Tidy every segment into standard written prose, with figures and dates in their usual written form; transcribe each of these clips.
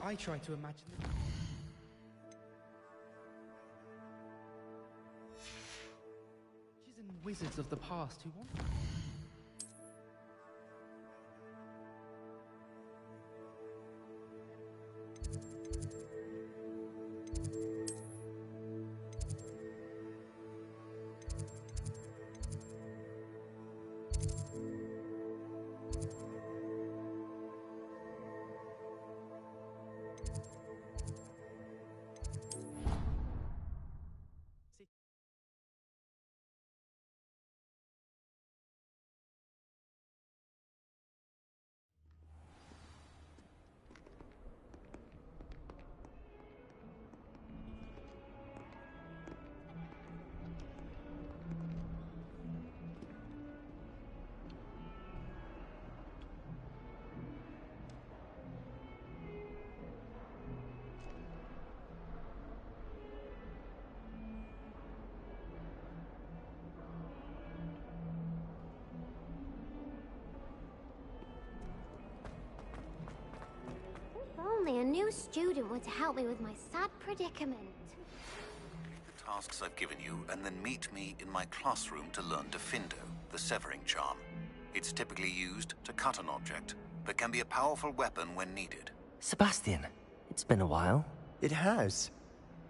I try to imagine them. Witches and wizards of the past who want. Only a new student were to help me with my sad predicament. The tasks I've given you, and then meet me in my classroom to learn Defindo, the severing charm. It's typically used to cut an object, but can be a powerful weapon when needed. Sebastian, it's been a while. It has.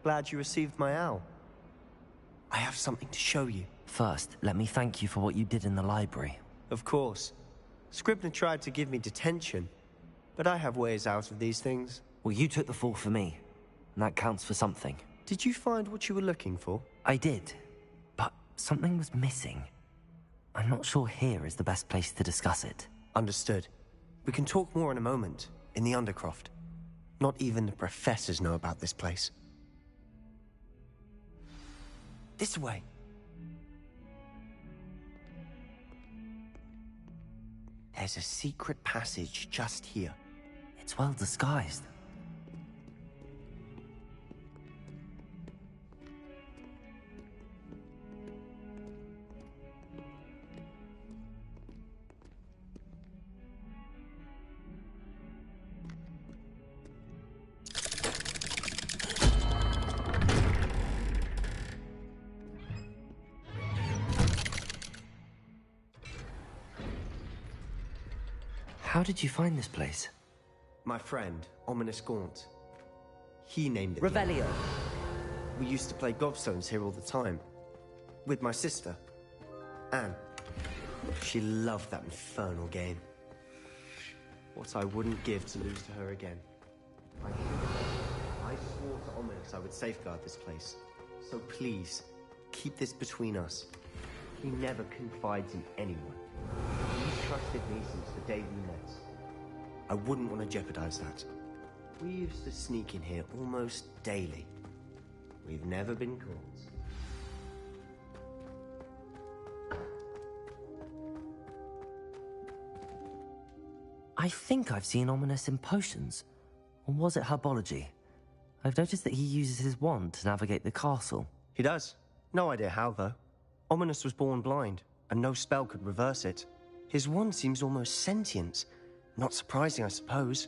Glad you received my owl. I have something to show you. First, let me thank you for what you did in the library. Of course. Scribner tried to give me detention, but I have ways out of these things. Well, you took the fall for me, and that counts for something. Did you find what you were looking for? I did, but something was missing. I'm not sure here is the best place to discuss it. Understood. We can talk more in a moment, in the Undercroft. Not even the professors know about this place. This way. There's a secret passage just here. It's well disguised. How did you find this place? My friend, Ominous Gaunt. He named it. Revelio. We used to play gobstones here all the time. With my sister, Anne. She loved that infernal game. What I wouldn't give to lose to her again. I swore to Ominous I would safeguard this place. So please, keep this between us. He never confides in anyone. He's trusted me since the day we met. I wouldn't want to jeopardize that. We used to sneak in here almost daily. We've never been caught. I think I've seen Ominous in potions. Or was it herbology? I've noticed that he uses his wand to navigate the castle. He does. No idea how, though. Ominous was born blind, and no spell could reverse it. His wand seems almost sentient. Not surprising, I suppose.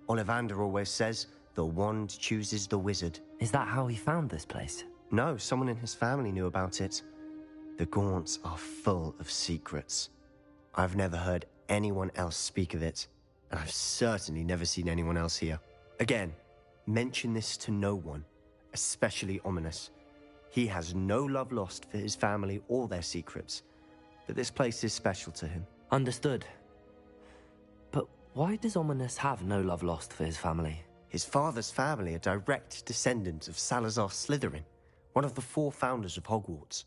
Ollivander always says, the wand chooses the wizard. Is that how he found this place? No, someone in his family knew about it. The Gaunts are full of secrets. I've never heard anyone else speak of it, and I've certainly never seen anyone else here. Again, mention this to no one, especially Ominous. He has no love lost for his family or their secrets, but this place is special to him. Understood. But why does Ominous have no love lost for his family? His father's family are direct descendants of Salazar Slytherin, one of the 4 founders of Hogwarts.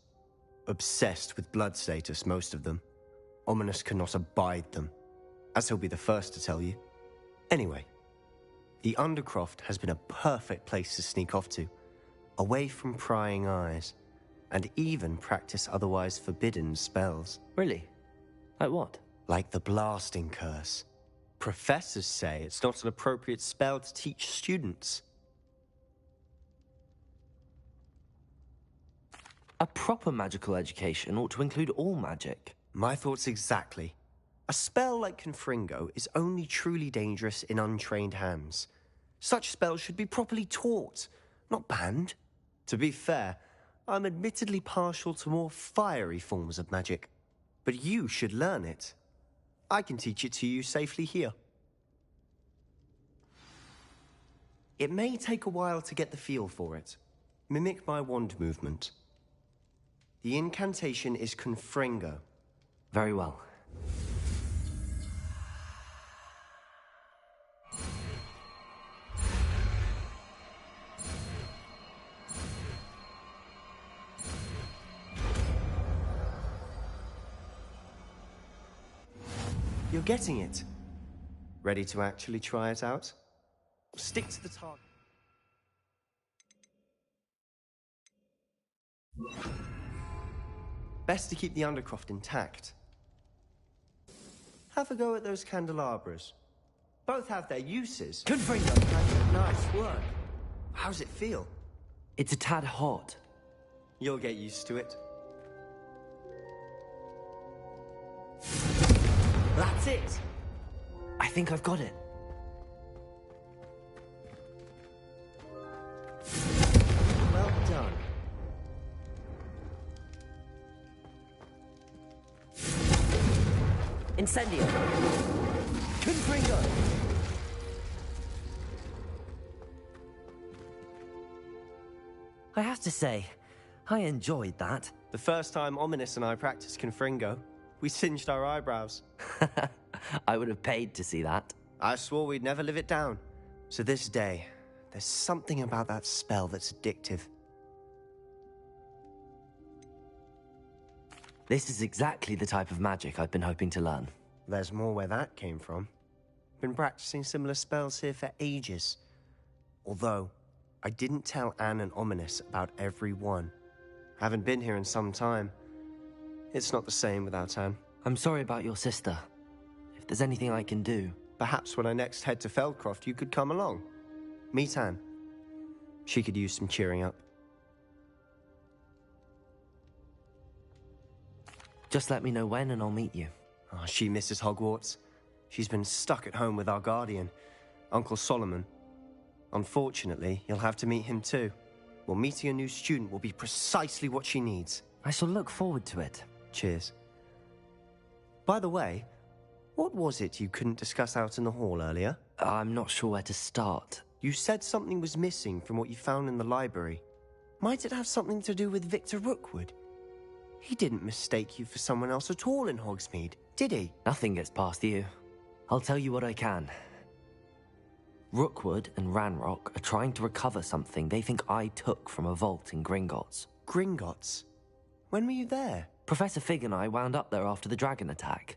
Obsessed with blood status, most of them. Ominous cannot abide them, as he'll be the first to tell you. Anyway, the Undercroft has been a perfect place to sneak off to, away from prying eyes, and even practice otherwise forbidden spells. Really? Like what? Like the blasting curse. Professors say it's not an appropriate spell to teach students. A proper magical education ought to include all magic. My thoughts exactly. A spell like Confringo is only truly dangerous in untrained hands. Such spells should be properly taught, not banned. To be fair, I'm admittedly partial to more fiery forms of magic. But you should learn it. I can teach it to you safely here. It may take a while to get the feel for it. Mimic my wand movement. The incantation is Confringo. Very well. You're getting it. Ready to actually try it out? Stick to the target. Best to keep the Undercroft intact. Have a go at those candelabras. Both have their uses. Confringo! Nice work. How's it feel? It's a tad hot. You'll get used to it. That's it! I think I've got it. Well done. Incendio! Confringo! I have to say, I enjoyed that. The first time Ominous and I practiced Confringo, we singed our eyebrows. I would have paid to see that. I swore we'd never live it down. To this day, there's something about that spell that's addictive. This is exactly the type of magic I've been hoping to learn. There's more where that came from. Been practicing similar spells here for ages. Although, I didn't tell Anne and Ominous about every one. Haven't been here in some time. It's not the same without Anne. I'm sorry about your sister. If there's anything I can do... Perhaps when I next head to Feldcroft, you could come along. Meet Anne. She could use some cheering up. Just let me know when and I'll meet you. Oh, she misses Hogwarts. She's been stuck at home with our guardian, Uncle Solomon. Unfortunately, you'll have to meet him too. Well, meeting a new student will be precisely what she needs. I shall look forward to it. Cheers. By the way, what was it you couldn't discuss out in the hall earlier? I'm not sure where to start. You said something was missing from what you found in the library. Might it have something to do with Victor Rookwood? He didn't mistake you for someone else at all in Hogsmeade, did he? Nothing gets past you. I'll tell you what I can. Rookwood and Ranrock are trying to recover something they think I took from a vault in Gringotts. Gringotts? When were you there? Professor Fig and I wound up there after the dragon attack.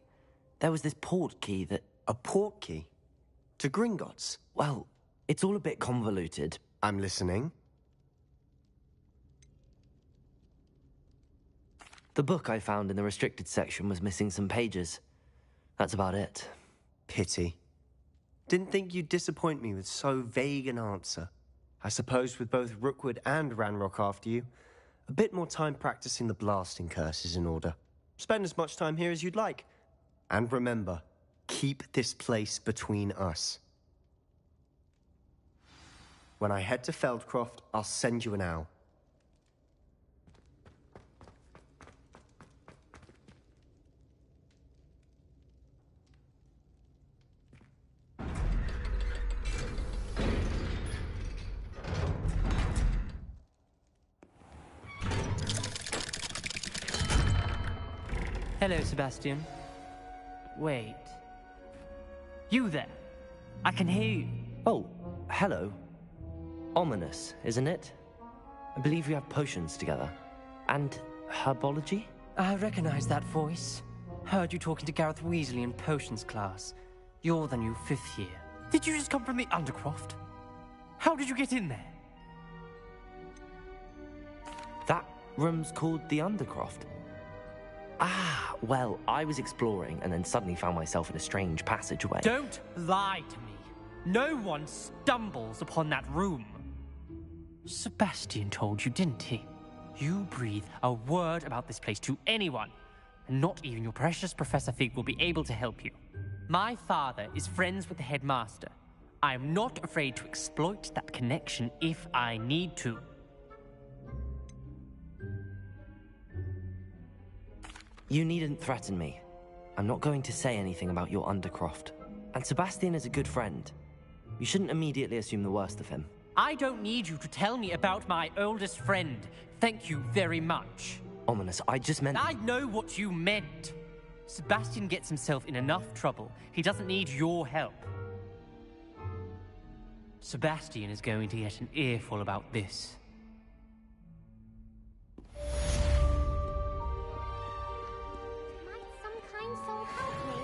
There was this port key that... A port key? To Gringotts? Well, it's all a bit convoluted. I'm listening. The book I found in the restricted section was missing some pages. That's about it. Pity. Didn't think you'd disappoint me with so vague an answer. I suppose with both Rookwood and Ranrock after you, a bit more time practicing the blasting curse is in order. Spend as much time here as you'd like. And remember, keep this place between us. When I head to Feldcroft, I'll send you an owl. Hello, Sebastian. Wait. You there? I can hear you. Oh, hello. Ominous, isn't it? I believe we have potions together. And herbology? I recognize that voice. Heard you talking to Gareth Weasley in potions class. You're the new 5th year. Did you just come from the Undercroft? How did you get in there? That room's called the Undercroft. Ah, well, I was exploring and then suddenly found myself in a strange passageway. Don't lie to me. No one stumbles upon that room. Sebastian told you, didn't he? You breathe a word about this place to anyone, and not even your precious Professor Fig will be able to help you. My father is friends with the headmaster. I'm not afraid to exploit that connection if I need to. You needn't threaten me. I'm not going to say anything about your Undercroft. And Sebastian is a good friend. You shouldn't immediately assume the worst of him. I don't need you to tell me about my oldest friend. Thank you very much. Ominous, I just meant... I know what you meant. Sebastian gets himself in enough trouble. He doesn't need your help. Sebastian is going to get an earful about this. Might some kind soul help me?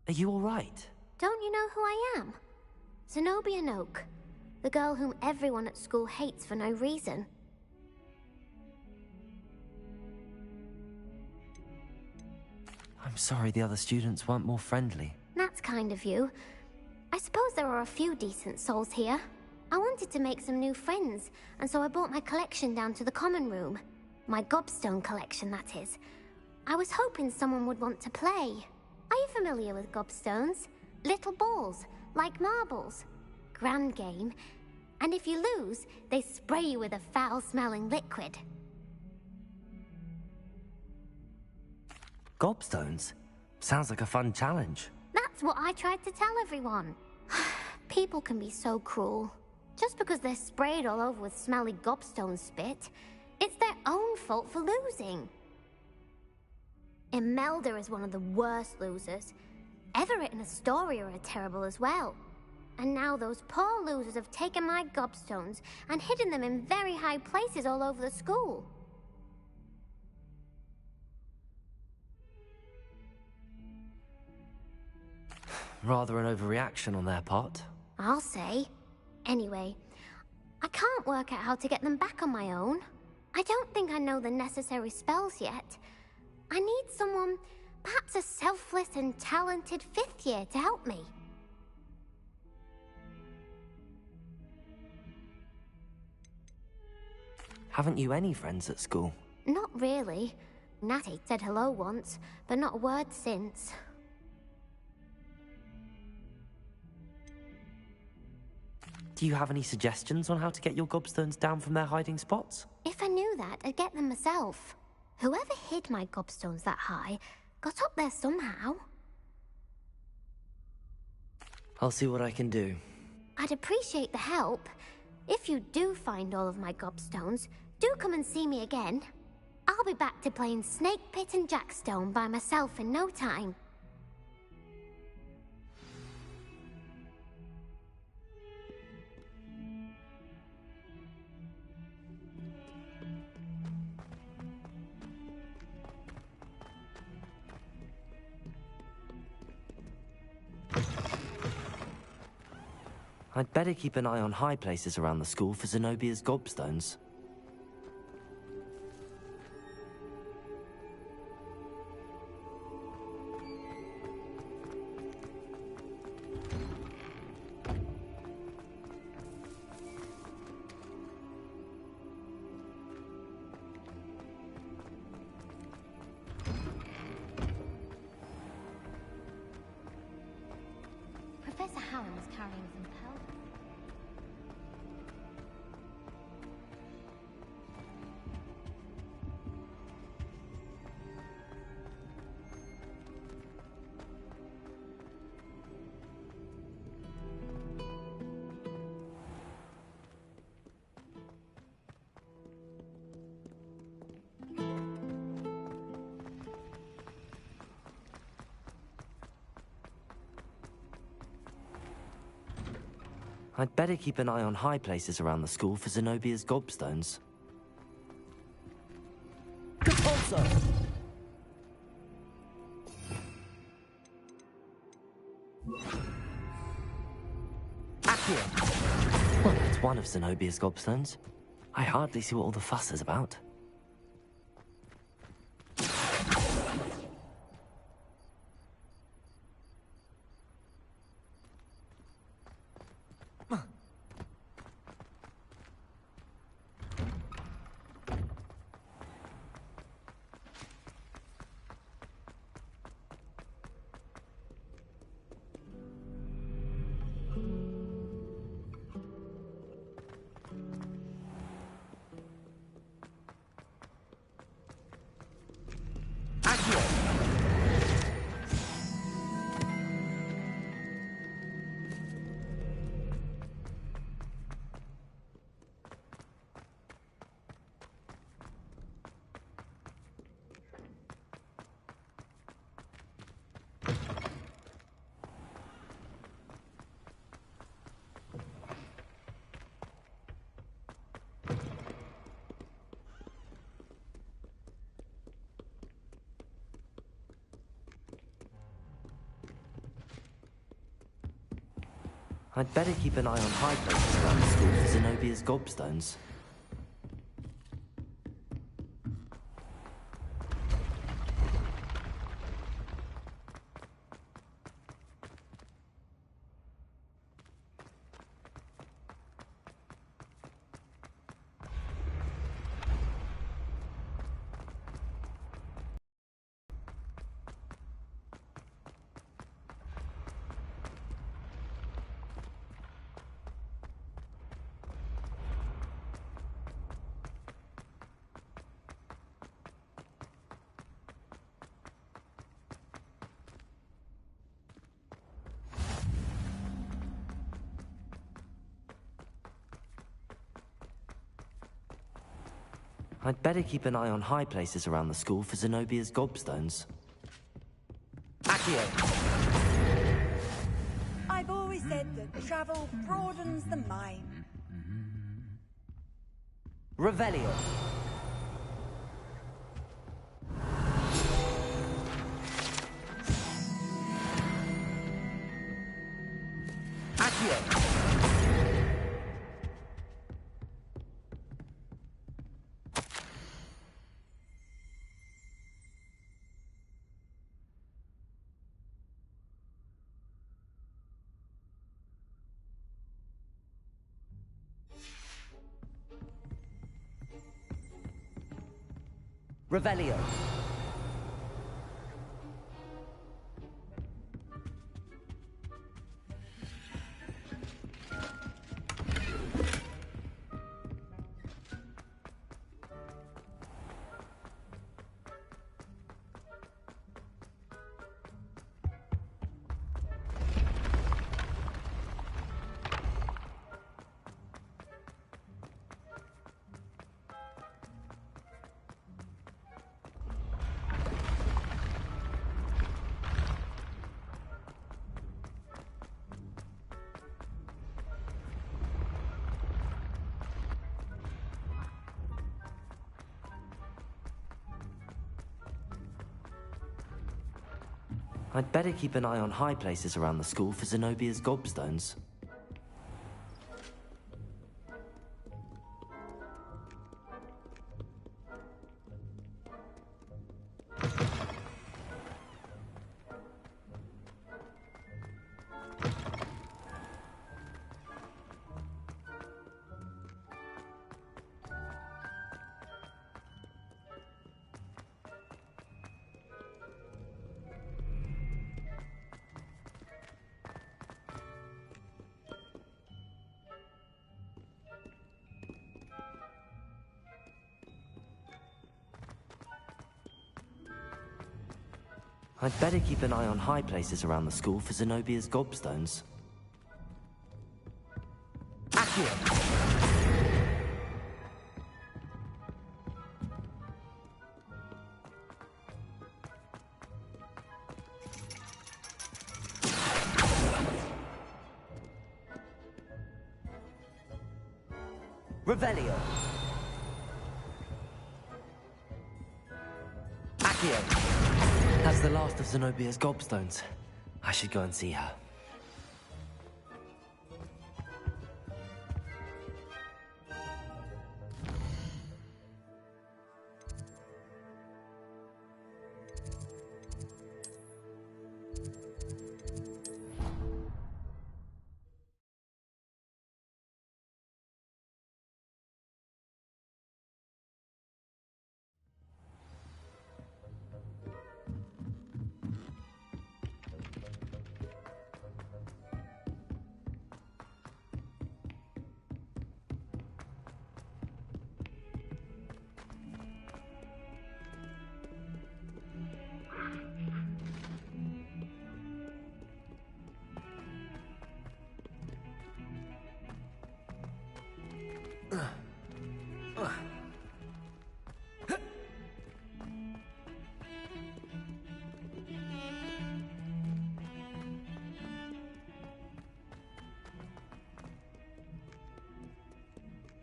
Are you all right? Don't you know who I am? Zenobia Noak, the girl whom everyone at school hates for no reason. I'm sorry the other students weren't more friendly. That's kind of you. I suppose there are a few decent souls here. I wanted to make some new friends, and so I brought my collection down to the common room. My gobstone collection, that is. I was hoping someone would want to play. Are you familiar with gobstones? Little balls, like marbles. Grand game. And if you lose, they spray you with a foul-smelling liquid. Gobstones? Sounds like a fun challenge. That's what I tried to tell everyone. People can be so cruel. Just because they're sprayed all over with smelly gobstone spit, it's their own fault for losing. Imelda is one of the worst losers. Everett and Astoria are terrible as well. And now those poor losers have taken my gobstones and hidden them in very high places all over the school. Rather an overreaction on their part. I'll say. Anyway, I can't work out how to get them back on my own. I don't think I know the necessary spells yet. I need someone, perhaps a selfless and talented fifth year to help me. Haven't you any friends at school? Not really. Natty said hello once, but not a word since. Do you have any suggestions on how to get your gobstones down from their hiding spots? If I knew that, I'd get them myself. Whoever hid my gobstones that high got up there somehow. I'll see what I can do. I'd appreciate the help. If you do find all of my gobstones, do come and see me again. I'll be back to playing Snake Pit and Jackstone by myself in no time. I'd better keep an eye on high places around the school for Zenobia's gobstones. Professor Howard is carrying some powder. I'd better keep an eye on high places around the school for Zenobia's gobstones. Repulsor! Accio! Well, it's one of Zenobia's gobstones. I hardly see what all the fuss is about. I'd better keep an eye on high places around the school for Zenobia's gobstones. I'd better keep an eye on high places around the school for Zenobia's gobstones. Accio! I've always said that travel broadens the mind. Revelio! Accio! Revelio. I'd better keep an eye on high places around the school for Zenobia's gobstones. I'd better keep an eye on high places around the school for Zenobia's gobstones. Accio! Revelio. Accio. That's the last of Zenobia's gobstones. I should go and see her.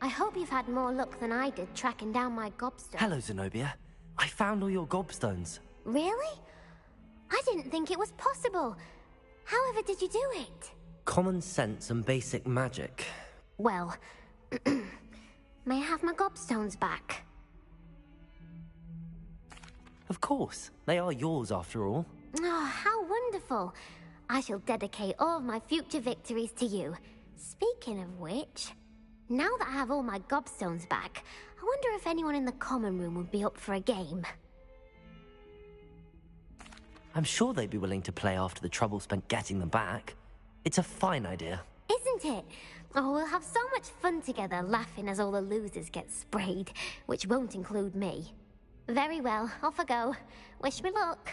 I hope you've had more luck than I did tracking down my gobstone. Hello, Zenobia. I found all your gobstones. Really? I didn't think it was possible. However did you do it? common sense and basic magic. Well, may I have my gobstones back? Of course. They are yours, after all. Oh, how wonderful. I shall dedicate all of my future victories to you. Speaking of which, now that I have all my gobstones back, I wonder if anyone in the common room would be up for a game. I'm sure they'd be willing to play after the trouble spent getting them back. It's a fine idea. Isn't it? Oh, we'll have so much fun together, laughing as all the losers get sprayed, which won't include me. Very well, off I go. Wish me luck.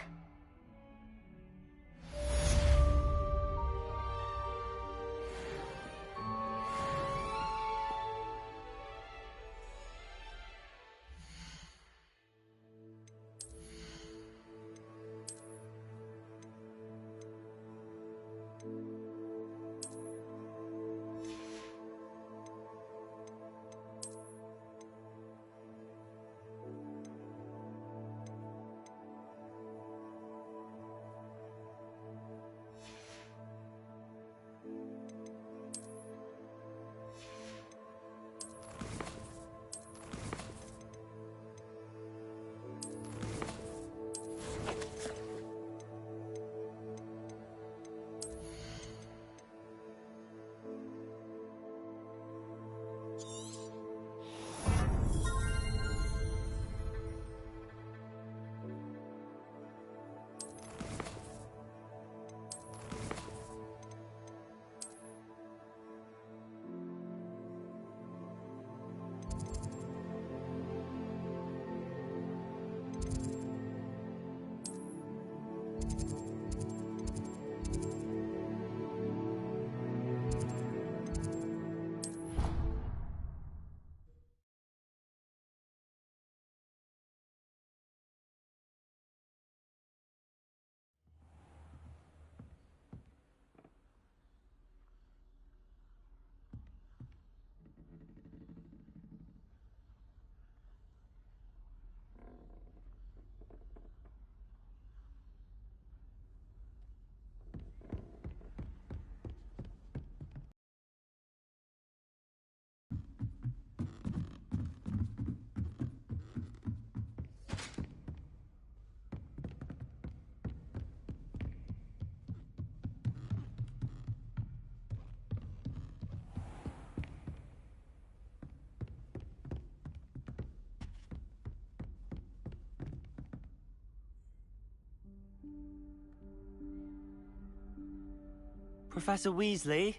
Professor Weasley?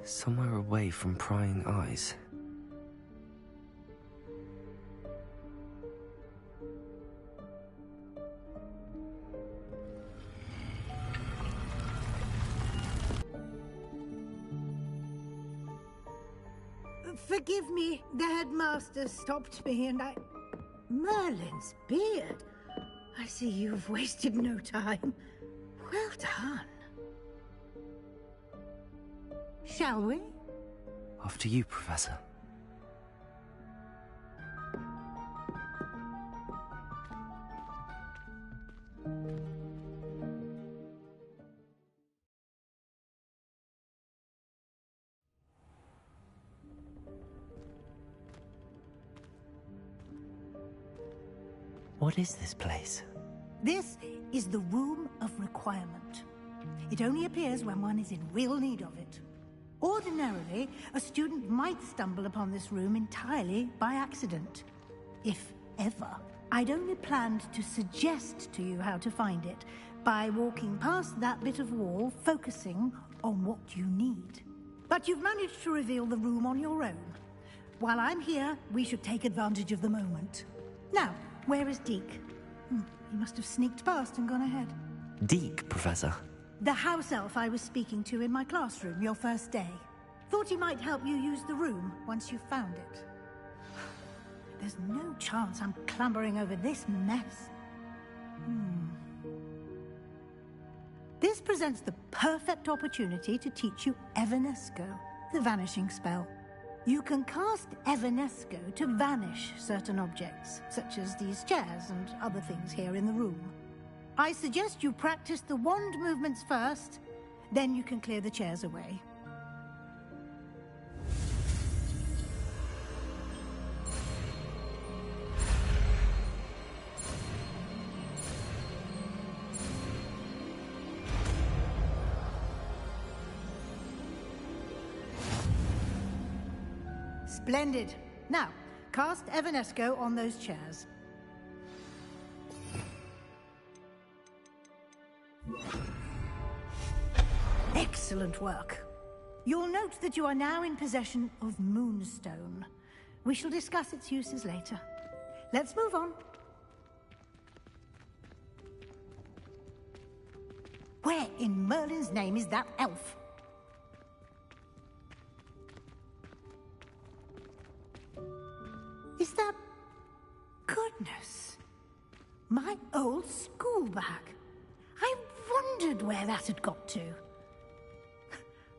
Somewhere away from prying eyes. Forgive me, the headmaster stopped me and I... Merlin's beard. I see you've wasted no time. Well done. Shall we? After you, Professor. What is this place? This is the Room of Requirement. It only appears when one is in real need of it. Ordinarily, a student might stumble upon this room entirely by accident. If ever. I'd only planned to suggest to you how to find it by walking past that bit of wall, focusing on what you need. But you've managed to reveal the room on your own. While I'm here, we should take advantage of the moment. Now, where is Deke? He must have sneaked past and gone ahead. Deke, Professor. The house elf I was speaking to in my classroom your first day. Thought he might help you use the room once you found it. There's no chance I'm clambering over this mess. This presents the perfect opportunity to teach you Evanesco, the vanishing spell. You can cast Evanesco to vanish certain objects, such as these chairs and other things here in the room. I suggest you practice the wand movements first, then you can clear the chairs away. Splendid. Now, cast Evanesco on those chairs. Excellent work. You'll note that you are now in possession of Moonstone. We shall discuss its uses later. Let's move on. Where in Merlin's name is that elf? Is that... Goodness. My old school bag. I wondered where that had got to.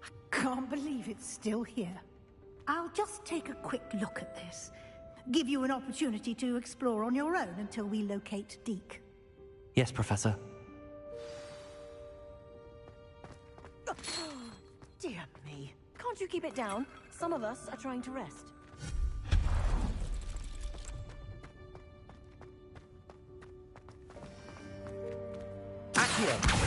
I can't believe it's still here. I'll just take a quick look at this. Give you an opportunity to explore on your own until we locate Deke. Yes, Professor. Dear me. Can't you keep it down? Some of us are trying to rest. Accio!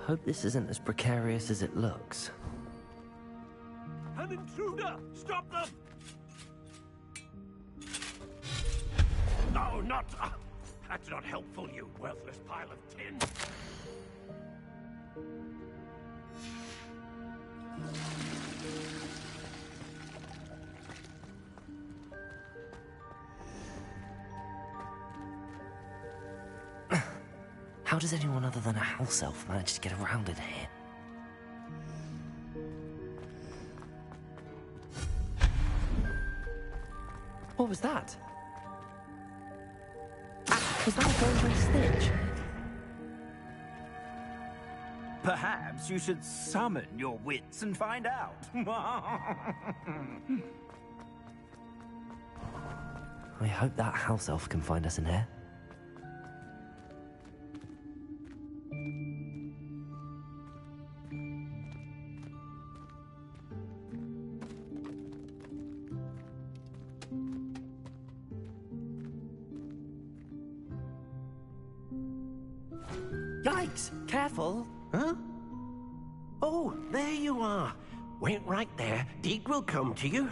Hope this isn't as precarious as it looks. An intruder! Stop them! No, not... that's not helpful, you worthless pile of tin. How does anyone other than a house elf manage to get around in here? What was that? Was that a golden stitch? Perhaps you should summon your wits and find out. I hope that house elf can find us in here. Yikes! Careful! Huh? Oh, there you are. Wait right there. Deke will come to you.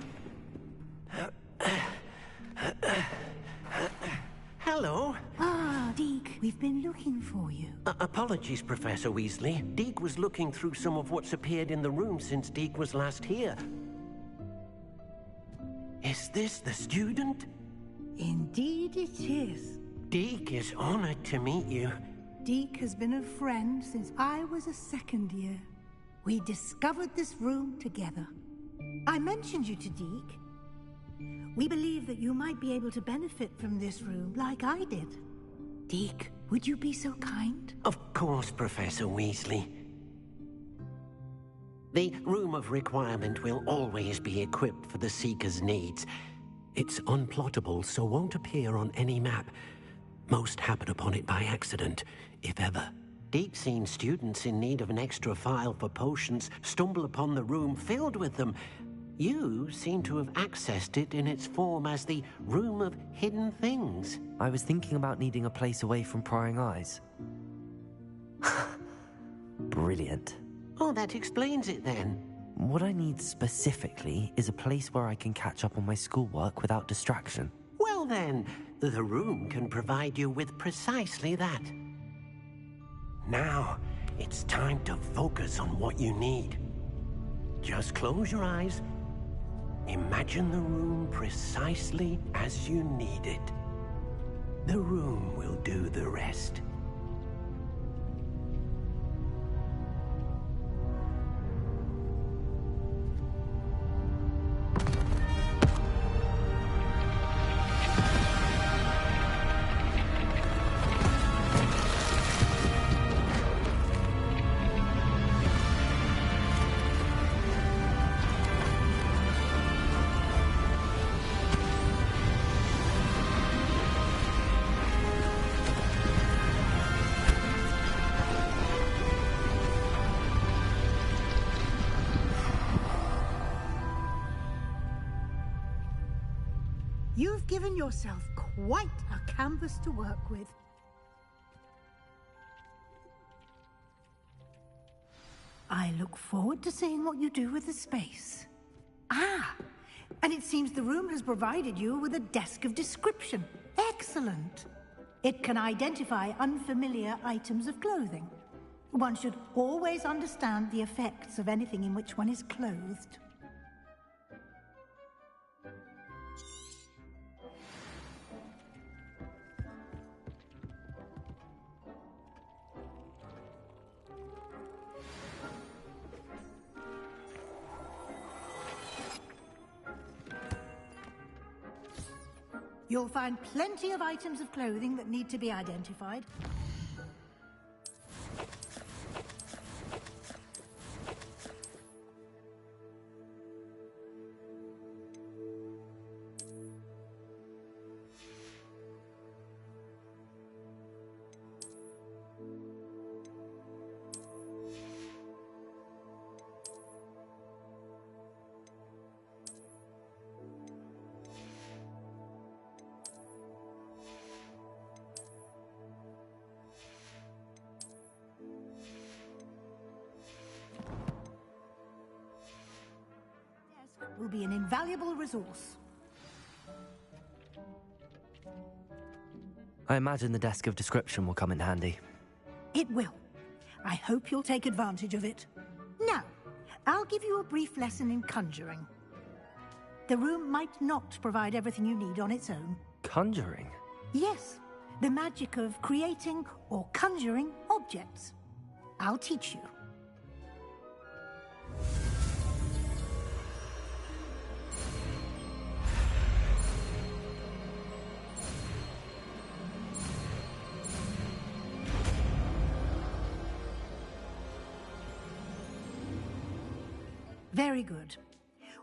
Hello. Ah, Deke, we've been looking for you. Apologies, Professor Weasley. Deke was looking through some of what's appeared in the room since Deke was last here. Is this the student? Indeed it is. Deke is honored to meet you. Deke has been a friend since I was a second year. We discovered this room together. I mentioned you to Deke. We believe that you might be able to benefit from this room like I did. Deke, would you be so kind? Of course, Professor Weasley. The Room of Requirement will always be equipped for the Seeker's needs. It's unplottable, so won't appear on any map. Most happen upon it by accident, if ever. Deke's seen students in need of an extra file for potions stumble upon the room filled with them. You seem to have accessed it in its form as the Room of Hidden Things. I was thinking about needing a place away from prying eyes. Brilliant. Oh, that explains it then. What I need specifically is a place where I can catch up on my schoolwork without distraction. Well then, the room can provide you with precisely that. Now, it's time to focus on what you need. Just close your eyes. Imagine the room precisely as you need it. The room will do the rest. You've given yourself quite a canvas to work with. I look forward to seeing what you do with the space. Ah, and it seems the room has provided you with a desk of description. Excellent. It can identify unfamiliar items of clothing. One should always understand the effects of anything in which one is clothed. You'll find plenty of items of clothing that need to be identified. Will be an invaluable resource. I imagine the desk of description will come in handy. It will. I hope you'll take advantage of it. Now, I'll give you a brief lesson in conjuring. The room might not provide everything you need on its own. Conjuring? Yes, The magic of creating or conjuring objects. I'll teach you. Very good.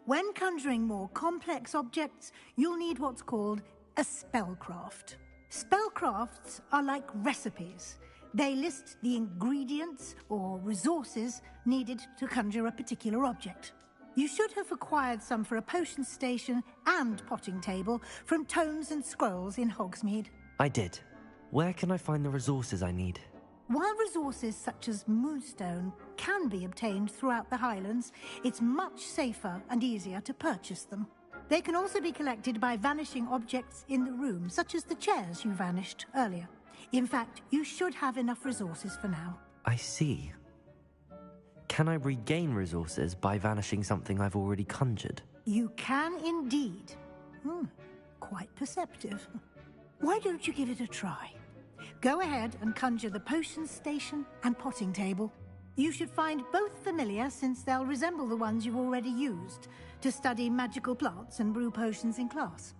When conjuring more complex objects, you'll need what's called a spellcraft. Spellcrafts are like recipes. They list the ingredients or resources needed to conjure a particular object. You should have acquired some for a potion station and potting table from tomes and scrolls in Hogsmeade. I did. Where can I find the resources I need? While resources such as moonstone can be obtained throughout the Highlands, it's much safer and easier to purchase them. They can also be collected by vanishing objects in the room, such as the chairs you vanished earlier. In fact, you should have enough resources for now. I see. Can I regain resources by vanishing something I've already conjured? You can indeed. Quite perceptive. Why don't you give it a try? Go ahead and conjure the potion station and potting table. You should find both familiar, since they'll resemble the ones you've already used to study magical plants and brew potions in class.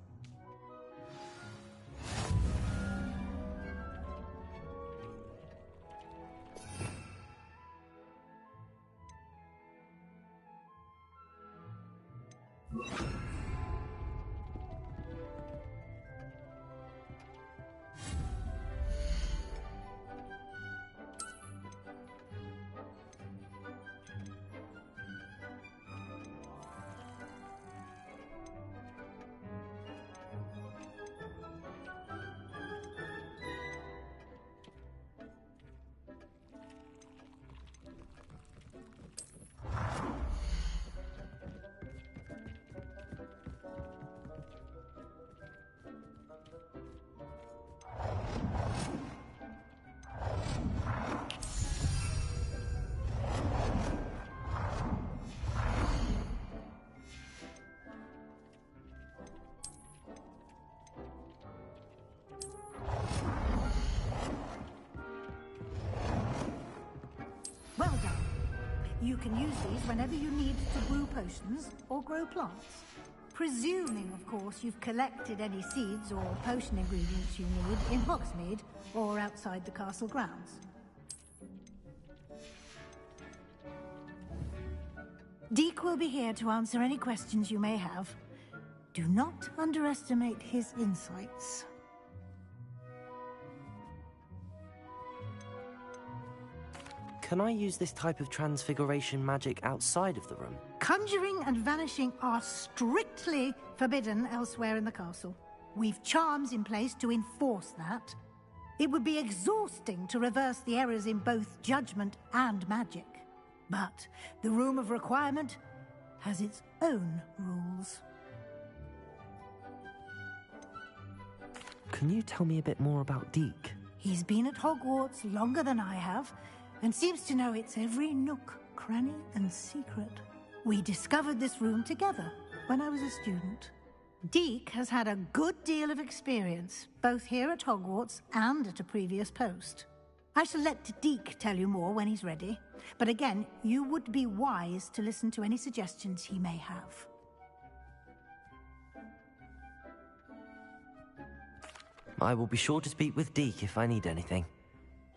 Well done. You can use these whenever you need to brew potions or grow plants. Presuming, of course, you've collected any seeds or potion ingredients you need in Hogsmeade or outside the castle grounds. Deek will be here to answer any questions you may have. Do not underestimate his insights. Can I use this type of transfiguration magic outside of the room? Conjuring and vanishing are strictly forbidden elsewhere in the castle. We've charms in place to enforce that. It would be exhausting to reverse the errors in both judgment and magic. But the Room of Requirement has its own rules. Can you tell me a bit more about Deek? He's been at Hogwarts longer than I have, and seems to know its every nook, cranny, and secret. We discovered this room together when I was a student. Deek has had a good deal of experience, both here at Hogwarts and at a previous post. I shall let Deek tell you more when he's ready, but again, you would be wise to listen to any suggestions he may have. I will be sure to speak with Deek if I need anything.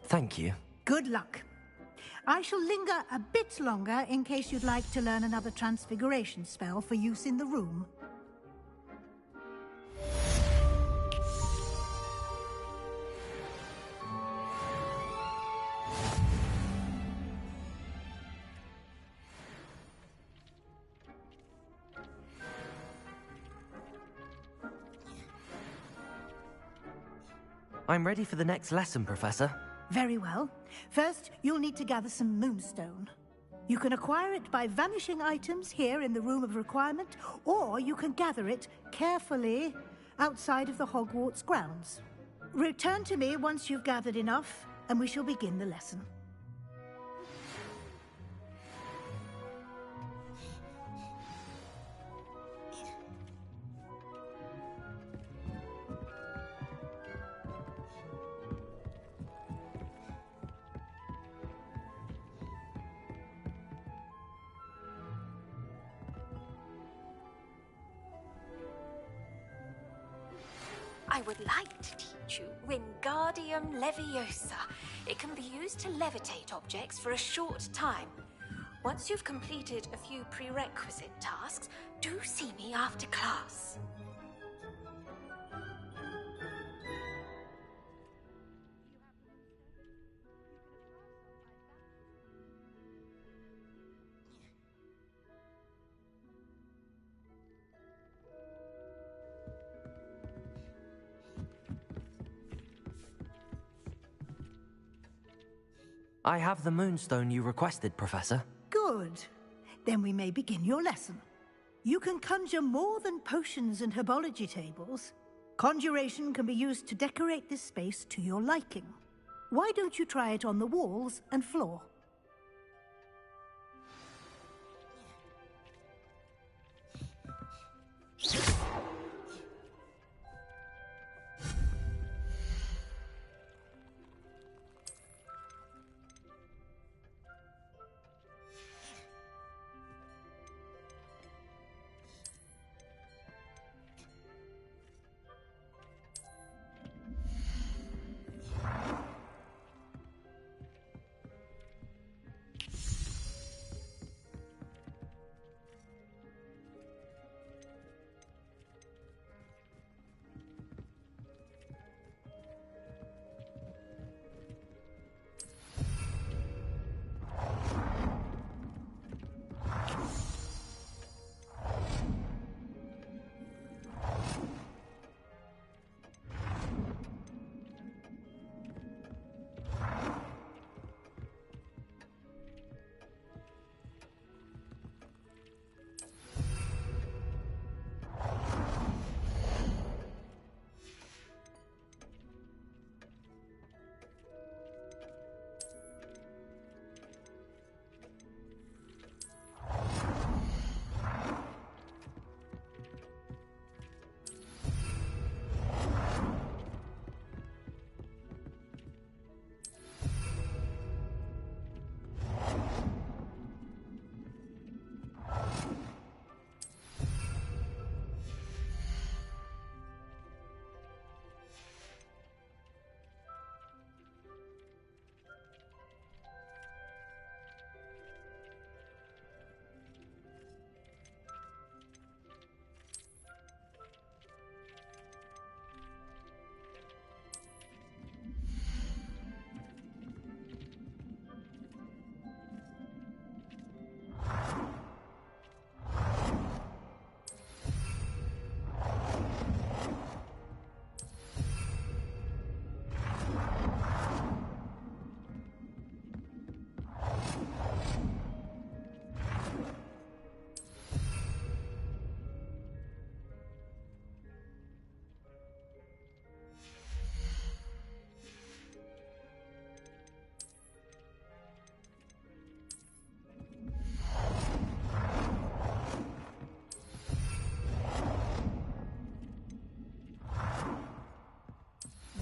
Thank you. Good luck. I shall linger a bit longer in case you'd like to learn another transfiguration spell for use in the room. I'm ready for the next lesson, Professor. Very well. First, you'll need to gather some moonstone. You can acquire it by vanishing items here in the Room of Requirement, or you can gather it carefully outside of the Hogwarts grounds. Return to me once you've gathered enough, and we shall begin the lesson. would like to teach you Wingardium Leviosa. It can be used to levitate objects for a short time. Once you've completed a few prerequisite tasks, do see me after class. I have the moonstone you requested, Professor. Good. Then we may begin your lesson. You can conjure more than potions and herbology tables. Conjuration can be used to decorate this space to your liking. Why don't you try it on the walls and floor?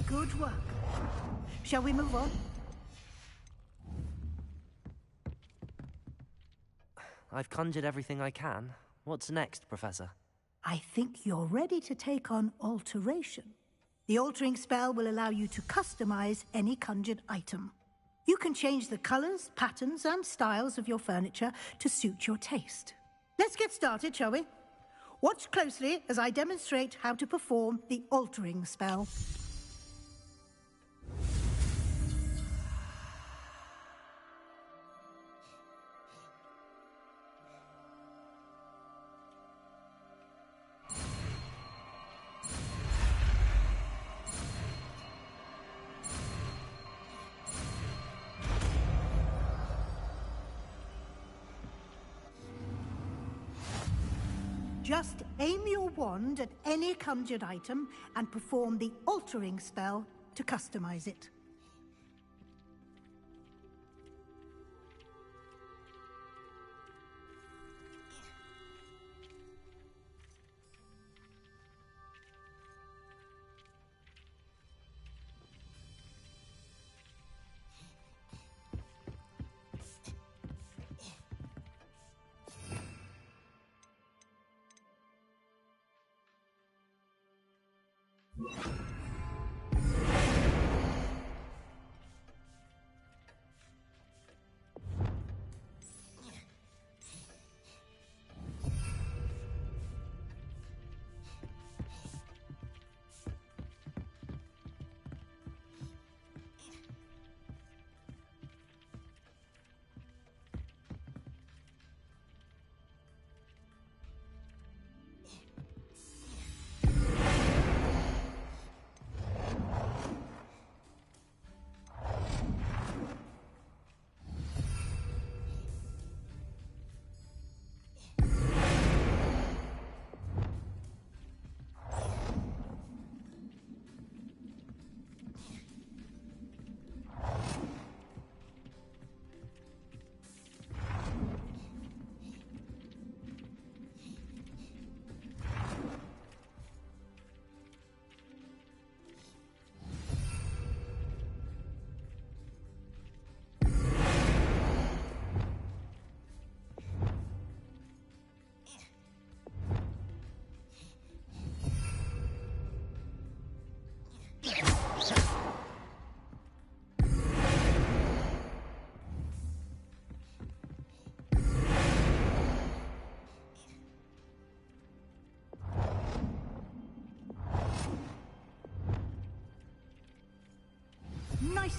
Good work. Shall we move on? I've conjured everything I can. What's next, Professor? I think you're ready to take on alteration. The altering spell will allow you to customize any conjured item. You can change the colors, patterns, and styles of your furniture to suit your taste. Let's get started, shall we? Watch closely as I demonstrate how to perform the altering spell. Just aim your wand at any conjured item and perform the altering spell to customize it.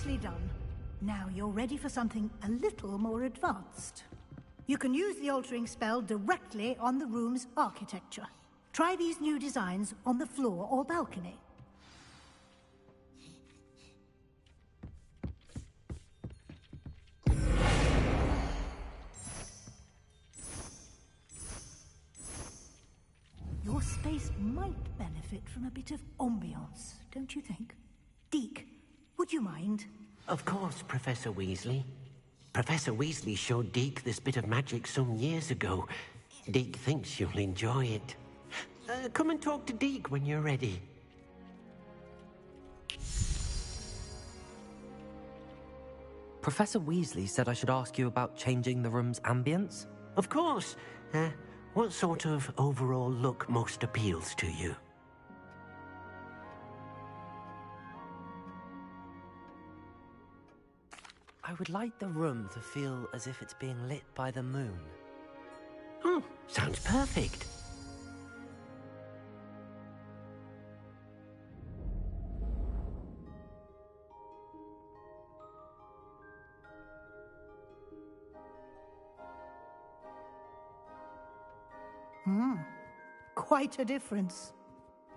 Nicely done. Now you're ready for something a little more advanced. You can use the altering spell directly on the room's architecture. Try these new designs on the floor or balcony. Your space might benefit from a bit of ambiance, don't you think? Deke, would you mind? Of course, Professor Weasley. Professor Weasley showed Deke this bit of magic some years ago. Deke thinks you'll enjoy it. Come and talk to Deke when you're ready. Professor Weasley said I should ask you about changing the room's ambience? Of course. What sort of overall look most appeals to you? I would like the room to feel as if it's being lit by the moon. Oh, sounds perfect. Quite a difference.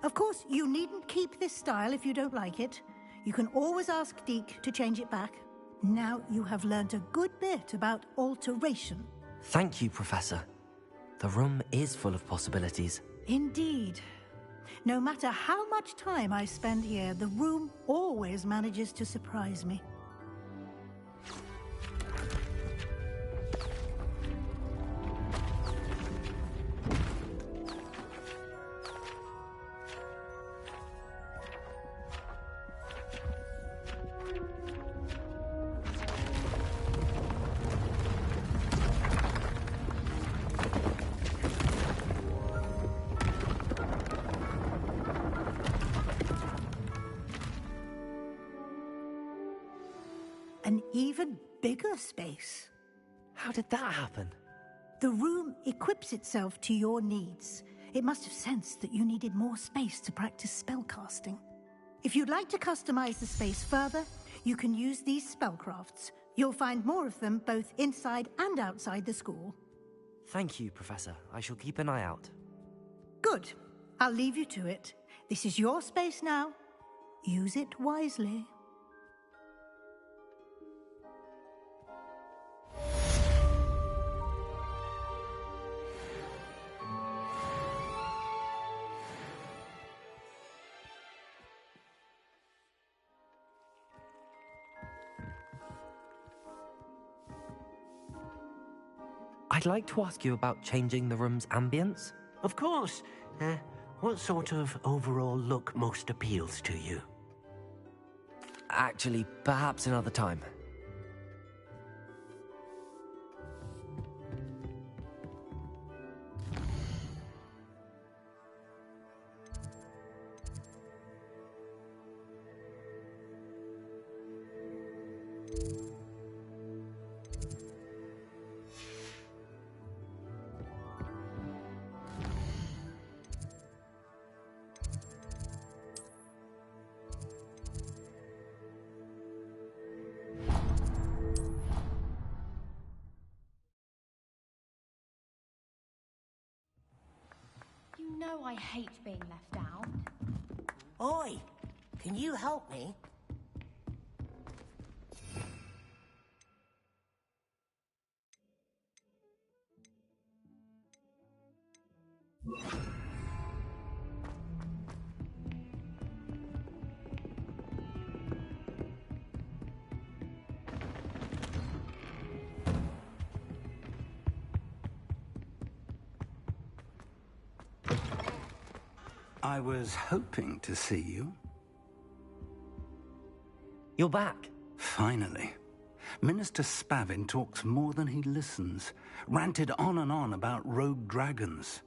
Of course, you needn't keep this style if you don't like it. You can always ask Deke to change it back. Now you have learned a good bit about alteration. Thank you, Professor. The room is full of possibilities. Indeed. No matter how much time I spend here, the room always manages to surprise me. An even bigger space. How did that happen? The room equips itself to your needs. It must have sensed that you needed more space to practice spellcasting. If you'd like to customize the space further, you can use these spellcrafts. You'll find more of them both inside and outside the school. Thank you, Professor. I shall keep an eye out. Good. I'll leave you to it. This is your space now. Use it wisely. I'd like to ask you about changing the room's ambience. Of course. What sort of overall look most appeals to you? Actually, perhaps another time. You know I hate being left out. Oi! Can you help me? I was hoping to see you. You're back. Finally. Minister Spavin talks more than he listens. Ranted on and on about rogue dragons.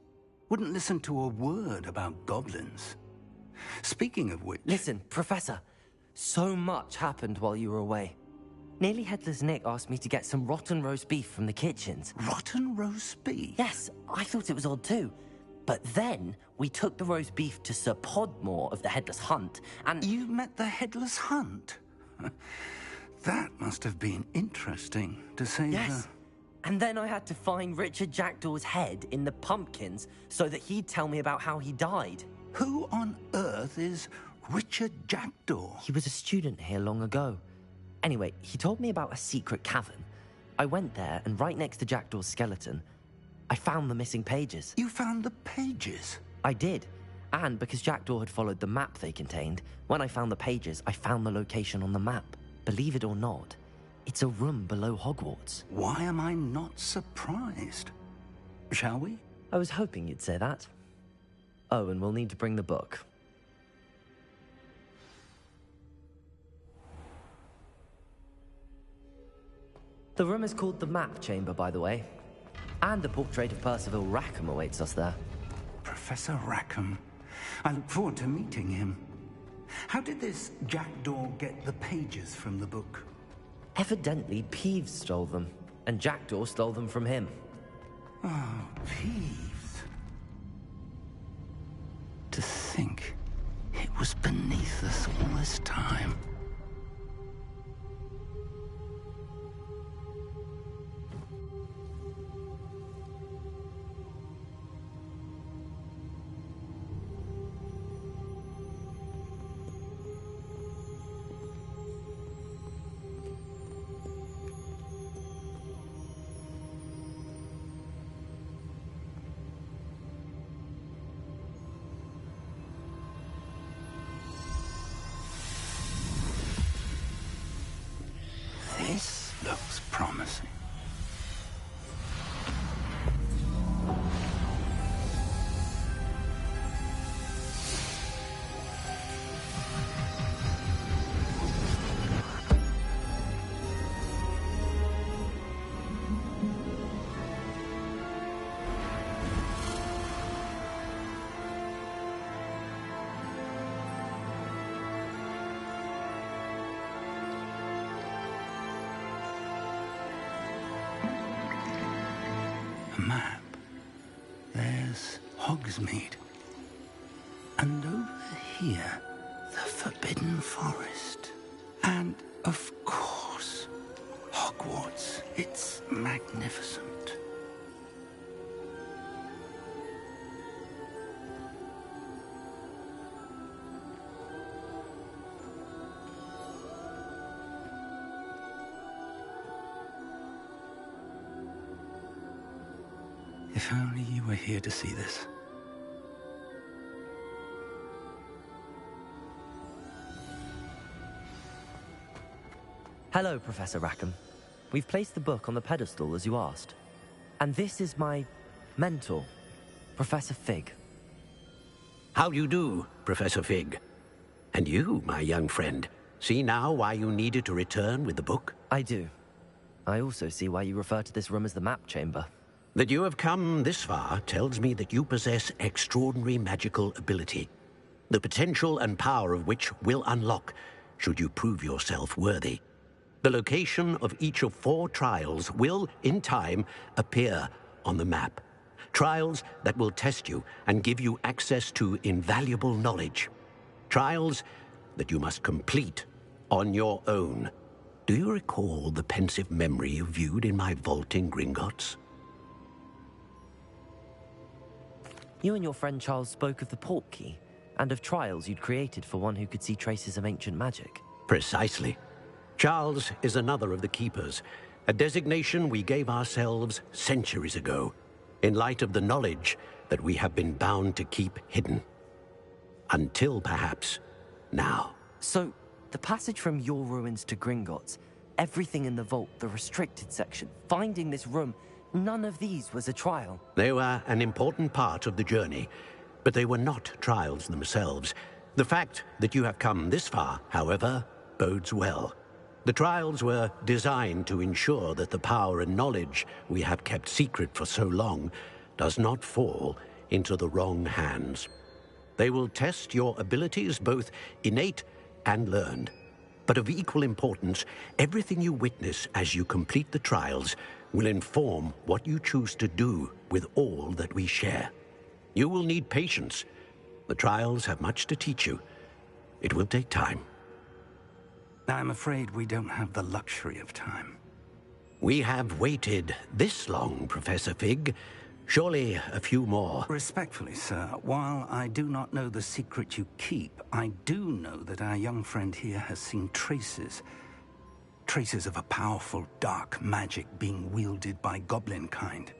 Wouldn't listen to a word about goblins. Speaking of which... Listen, Professor. So much happened while you were away. Nearly Headless Nick asked me to get some rotten roast beef from the kitchens. Rotten roast beef? Yes, I thought it was odd too. But then, we took the roast beef to Sir Podmore of the Headless Hunt, and... You met the Headless Hunt? That must have been interesting, to say Yes. And then I had to find Richard Jackdaw's head in the pumpkins so that he'd tell me about how he died. Who on earth is Richard Jackdaw? He was a student here long ago. Anyway, he told me about a secret cavern. I went there, and right next to Jackdaw's skeleton, I found the missing pages. You found the pages? I did. And because Jackdaw had followed the map they contained, when I found the pages, I found the location on the map. Believe it or not, it's a room below Hogwarts. Why am I not surprised? Shall we? I was hoping you'd say that. Oh, and we'll need to bring the book. The room is called the Map Chamber, by the way. And a portrait of Percival Rackham awaits us there. Professor Rackham. I look forward to meeting him. How did this Jackdaw get the pages from the book? Evidently, Peeves stole them, and Jackdaw stole them from him. Oh, Peeves. To think it was beneath us all this time. This looks promising. Map. There's Hogsmeade. And over here, the Forbidden Forest. And, of course, Hogwarts. It's magnificent. If only you were here to see this. Hello, Professor Rackham. We've placed the book on the pedestal as you asked. And this is my mentor, Professor Fig. How do you do, Professor Fig? And you, my young friend, see now why you needed to return with the book? I do. I also see why you refer to this room as the Map Chamber. That you have come this far tells me that you possess extraordinary magical ability, the potential and power of which will unlock should you prove yourself worthy. The location of each of 4 trials will, in time, appear on the map. Trials that will test you and give you access to invaluable knowledge. Trials that you must complete on your own. Do you recall the pensive memory you viewed in my vault in Gringotts? You and your friend Charles spoke of the Portkey, and of trials you'd created for one who could see traces of ancient magic. Precisely. Charles is another of the Keepers, a designation we gave ourselves centuries ago, in light of the knowledge that we have been bound to keep hidden. Until, perhaps, now. So, the passage from your ruins to Gringotts, everything in the vault, the restricted section, finding this room, none of these was a trial. They were an important part of the journey, but they were not trials themselves. The fact that you have come this far, however, bodes well. The trials were designed to ensure that the power and knowledge we have kept secret for so long does not fall into the wrong hands. They will test your abilities, both innate and learned. But of equal importance, everything you witness as you complete the trials will inform what you choose to do with all that we share. You will need patience. The trials have much to teach you. It will take time. I'm afraid we don't have the luxury of time. We have waited this long, Professor Fig. Surely a few more. Respectfully, sir, while I do not know the secret you keep, I do know that our young friend here has seen traces of a powerful dark magic being wielded by goblin kind.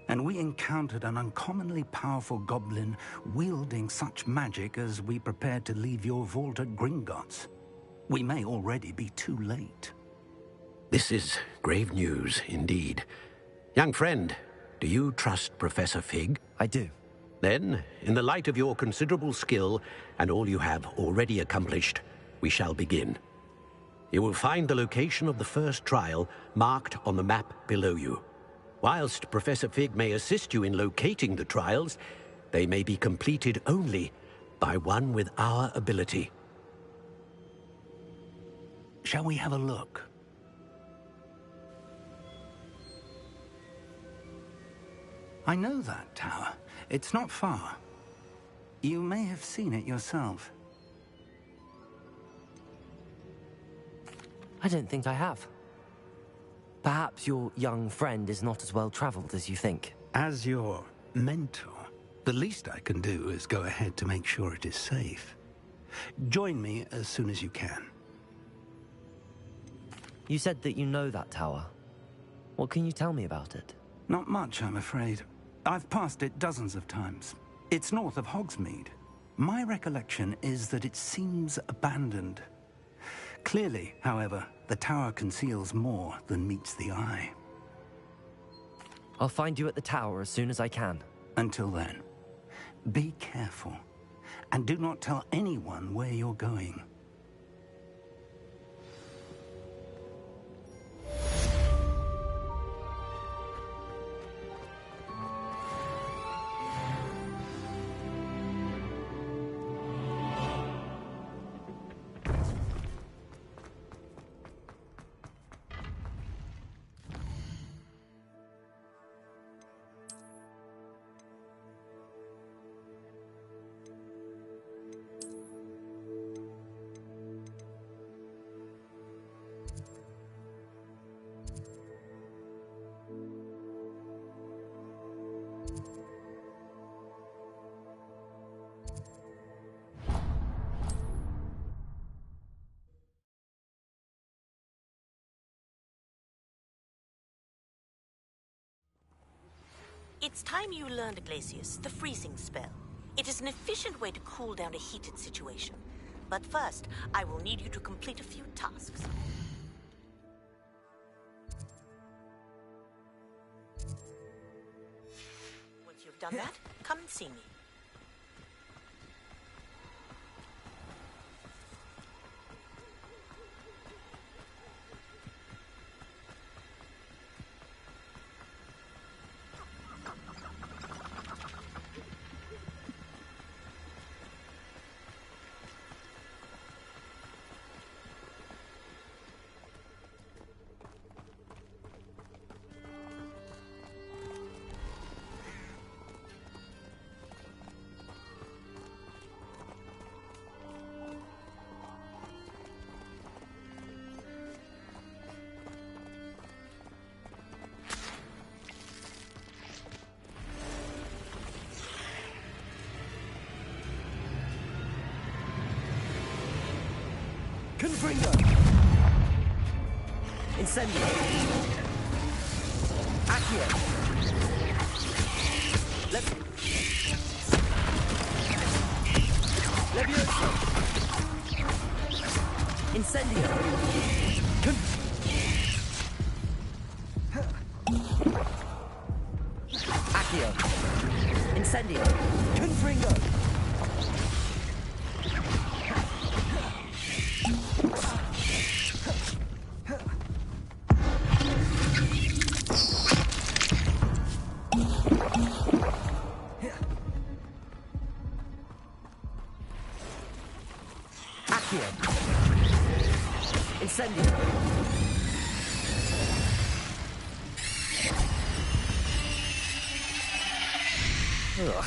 And we encountered an uncommonly powerful goblin wielding such magic as we prepared to leave your vault at Gringotts. We may already be too late. This is grave news indeed. Young friend, do you trust Professor Fig? I do. Then, in the light of your considerable skill and all you have already accomplished, we shall begin. You will find the location of the first trial marked on the map below you. Whilst Professor Fig may assist you in locating the trials, they may be completed only by one with our ability. Shall we have a look? I know that tower. It's not far. You may have seen it yourself. I don't think I have. Perhaps your young friend is not as well traveled as you think. As your mentor, the least I can do is go ahead to make sure it is safe. Join me as soon as you can. You said that you know that tower. What can you tell me about it? Not much, I'm afraid. I've passed it dozens of times. It's north of Hogsmeade. My recollection is that it seems abandoned. Clearly, however, the tower conceals more than meets the eye. I'll find you at the tower as soon as I can. Until then, be careful, and do not tell anyone where you're going. It's time you learned, Glacius, the freezing spell. It is an efficient way to cool down a heated situation. But first, I will need you to complete a few tasks. Once you've done that, come and see me. Confringo! Incendio! Accio! Levioso! Incendio! Accio! Incendio! Confringo! Incendio! Ugh.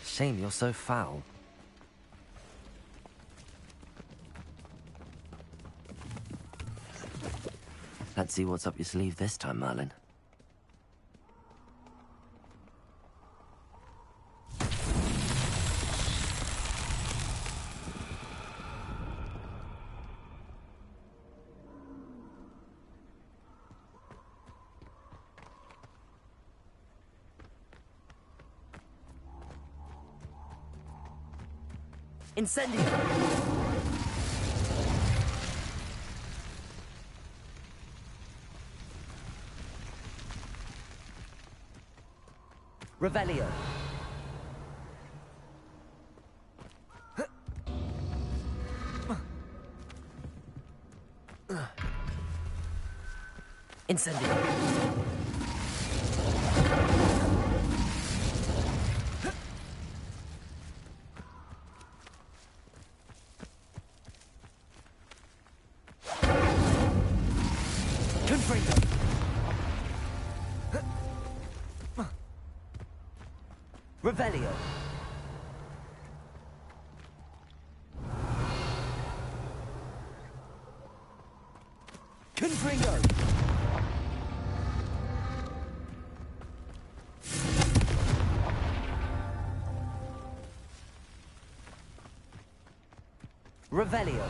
Shame you're so foul. Let's see what's up your sleeve this time, Merlin. Incendio! Revelio. Incendio. Revelio. Confringo. Revelio.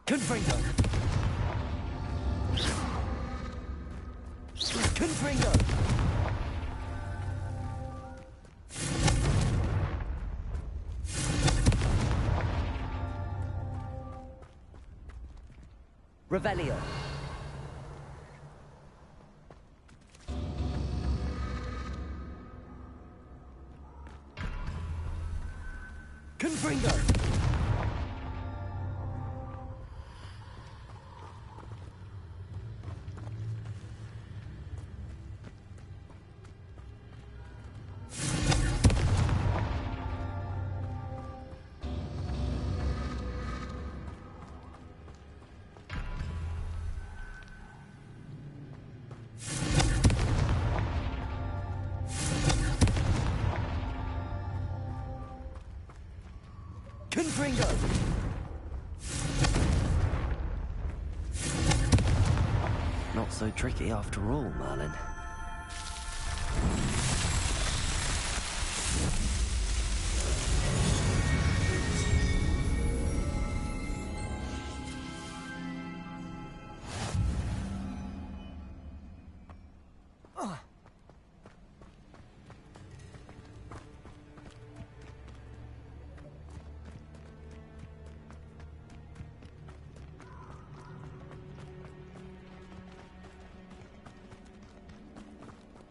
Confringo. Confringo. Revelio. Confringo. Confringo! Not so tricky after all, Merlin.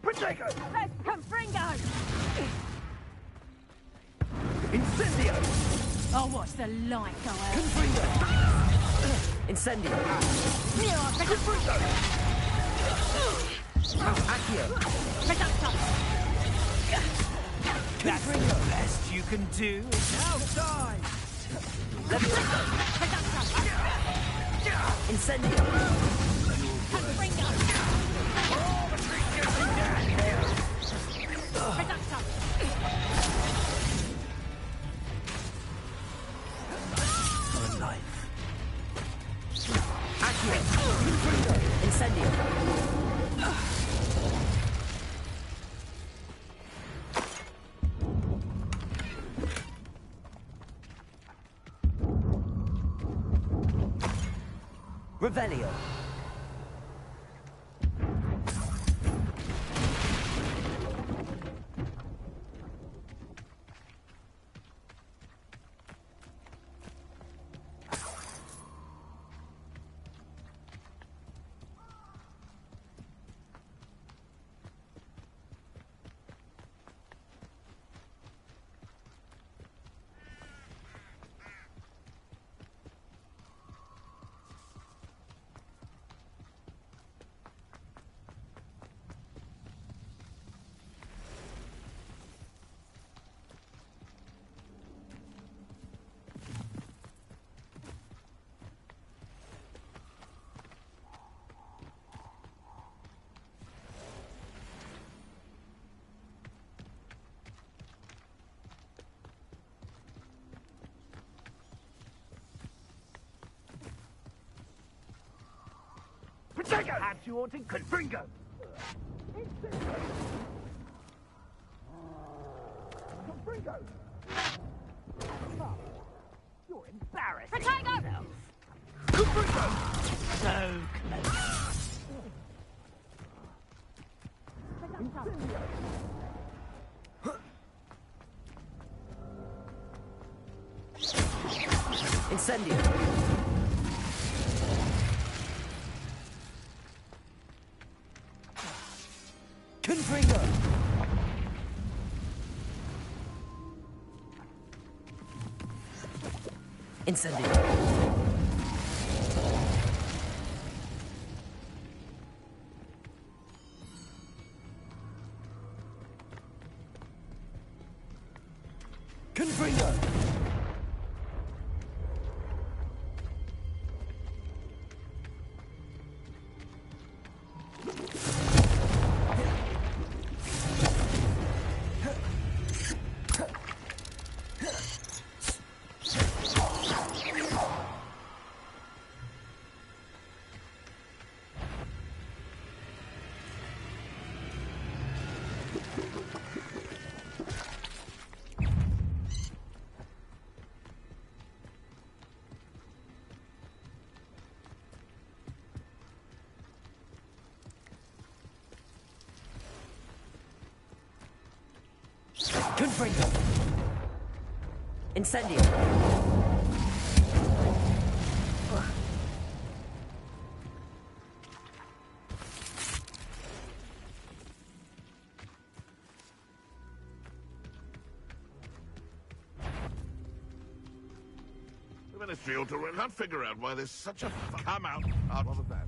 Protego! Let's Confringo! Incendio! I'll watch the light go out. Confringo! Incendio! Confringo! Accio! Reducto! That's the best you can do. Now die! Incendio! Confringo! Reducto! For life. Accio! Confringo! Incendio! Revelio. Confringo! Had you wanting Confringo! Confringo! You're embarrassed. Protego! Confringo! So close. Incendio! Confringo! Incendio! Confringo! Confringo! Incendio! The Ministry ought to can't figure out why there's such a come out of that.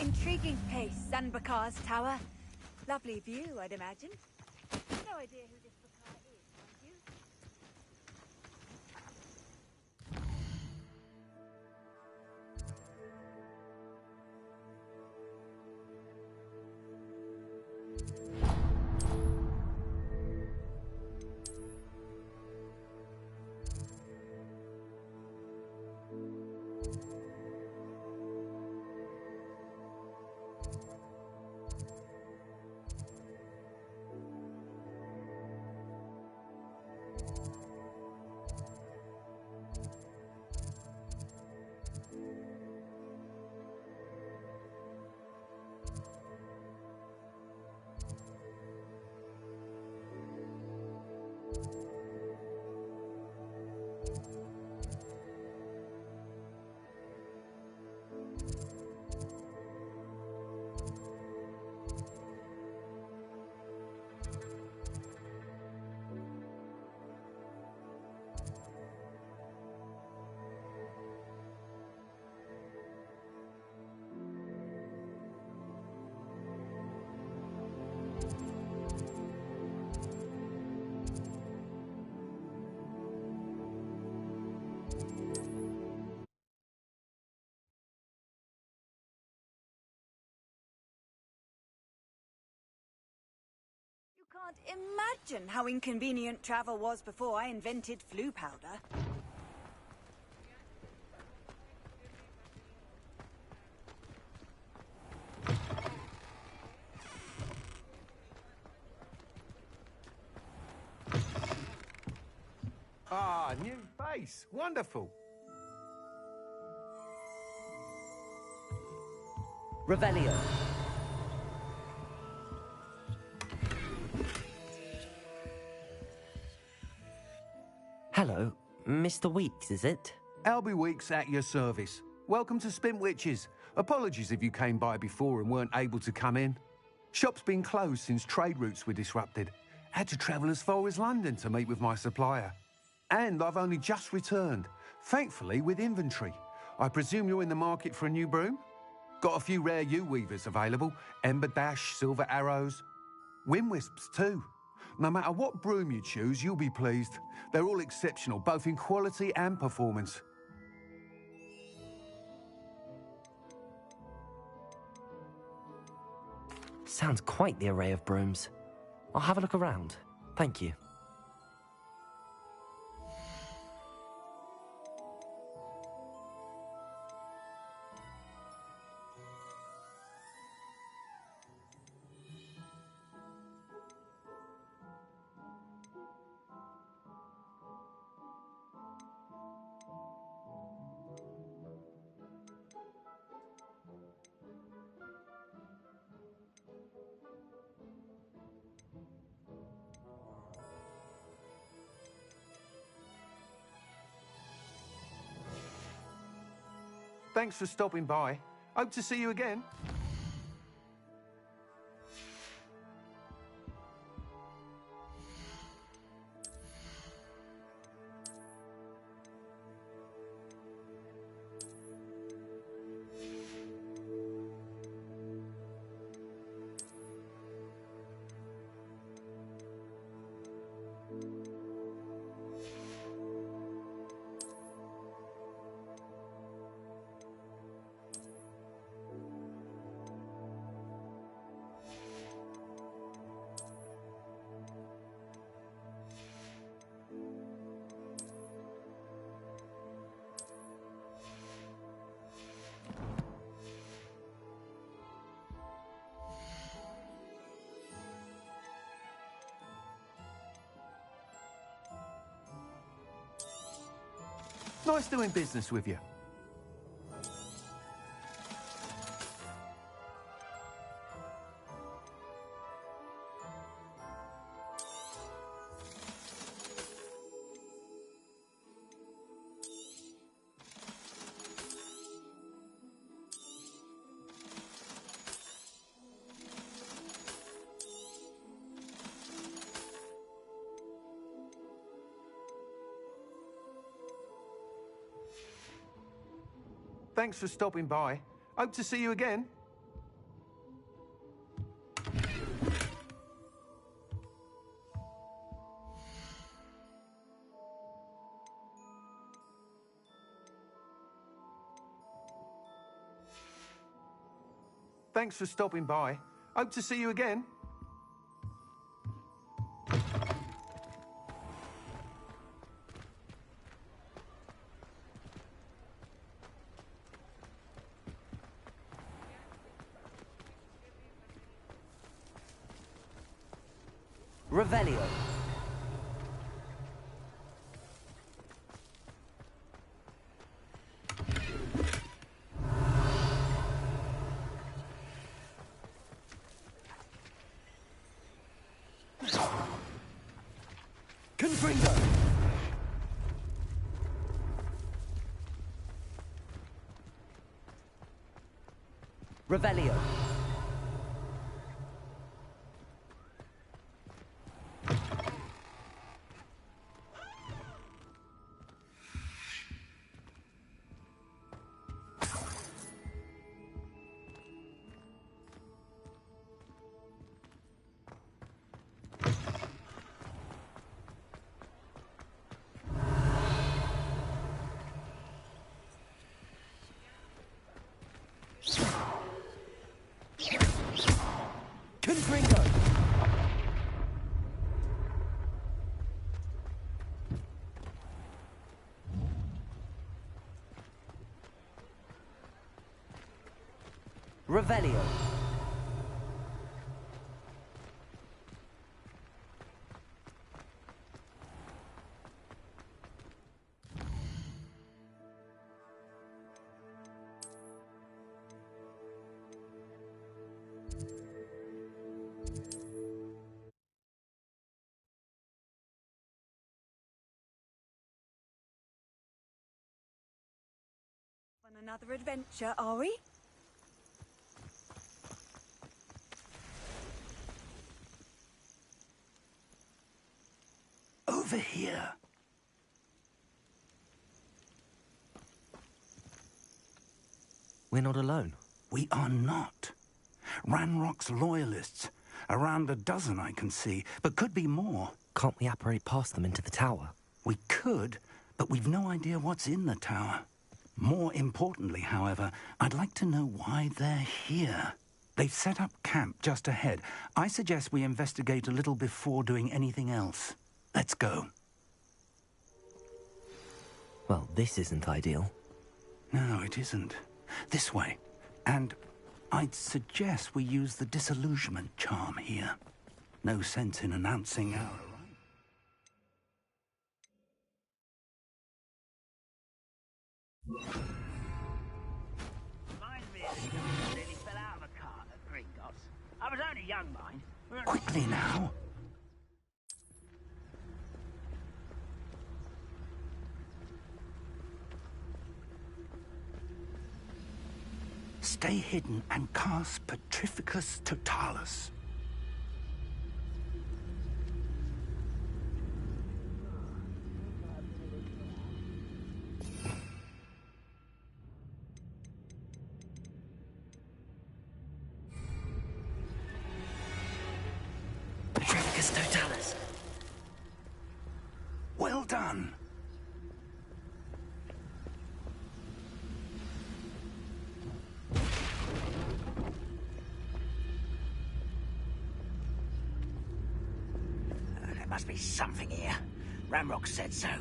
Intriguing place, Zanbakar's tower. Lovely view, I'd imagine. No idea who this Bakar is, mind you. Can't imagine how inconvenient travel was before I invented flu powder. Ah, new face. Wonderful. Revelio. Hello, Mr. Weeks, is it? Albie Weeks at your service. Welcome to Spintwitches. Apologies if you came by before and weren't able to come in. Shop's been closed since trade routes were disrupted. Had to travel as far as London to meet with my supplier. And I've only just returned, thankfully with inventory. I presume you're in the market for a new broom? Got a few rare yew-weavers available. Ember Dash, Silver Arrows. Wind Wisps too. No matter what broom you choose, you'll be pleased. They're all exceptional, both in quality and performance. Sounds quite the array of brooms. I'll have a look around. Thank you. Thanks for stopping by. Hope to see you again. Nice doing business with you. Thanks for stopping by. Hope to see you again. Thanks for stopping by. Hope to see you again. Revelio. Confringo. Revelio. Confringo. Revelio. Another adventure, are we? Over here. We're not alone. We are not. Ranrock's loyalists. Around a dozen I can see, but could be more. Can't we apparate past them into the tower? We could, but we've no idea what's in the tower. More importantly, however, I'd like to know why they're here. They've set up camp just ahead. I suggest we investigate a little before doing anything else. Let's go. Well, this isn't ideal. No, it isn't. This way. And I'd suggest we use the disillusionment charm here. No sense in announcing our arrival. Reminds me of the nearly fell out of a cart at Gringotts. I was only young, mind. Quickly now. Stay hidden and cast Petrificus Totalis. Petrificus Totalis. Well done. There must be something here. Ramrock said so. I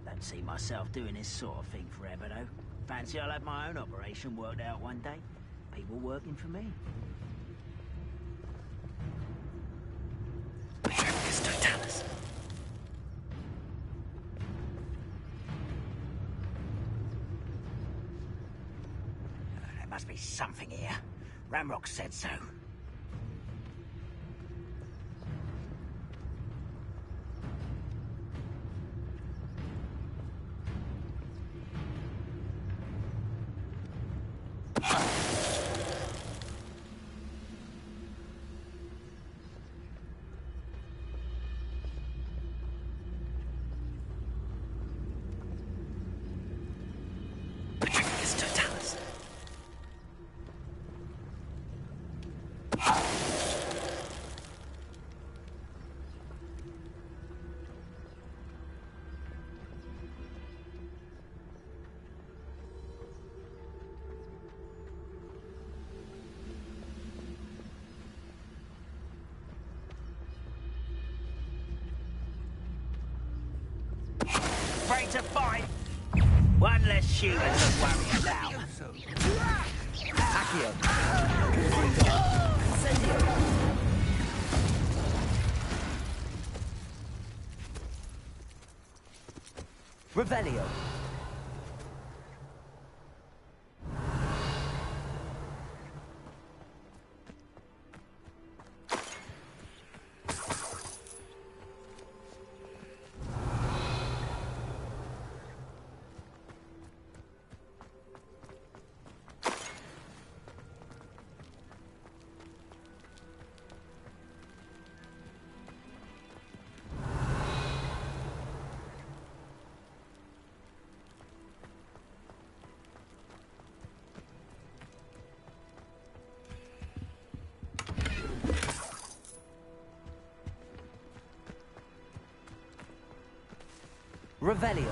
don't see myself doing this sort of thing forever, though. Fancy I'll have my own operation worked out one day. People working for me. Petrificus Totalis. There must be something here. Ramrock said so. Petrificus Totalis. Afraid to fight. One less human to worry about. Accio. Incendio. Revelio. Revelio.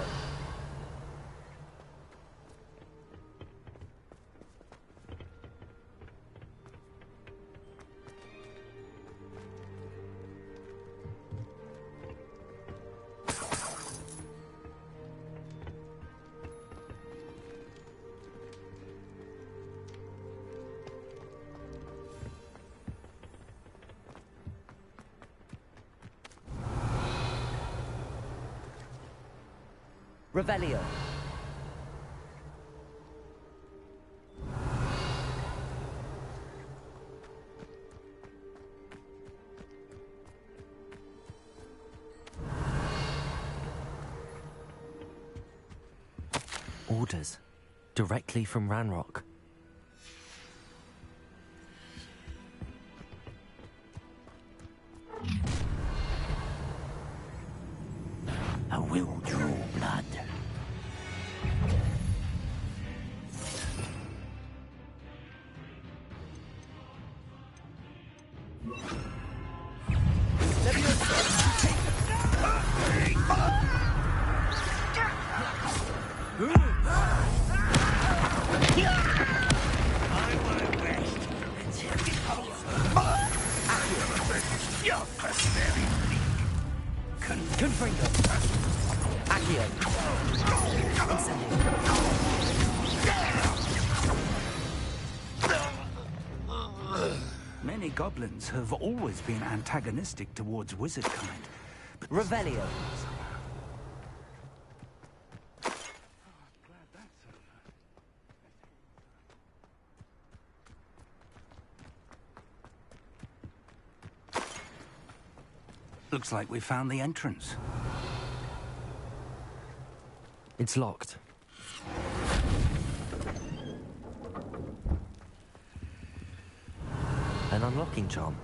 Revelio. Orders. Directly from Ranrock. I will draw blood. Many goblins have always been antagonistic towards wizard kind. But Revelio. Looks like we found the entrance. It's locked. An unlocking charm.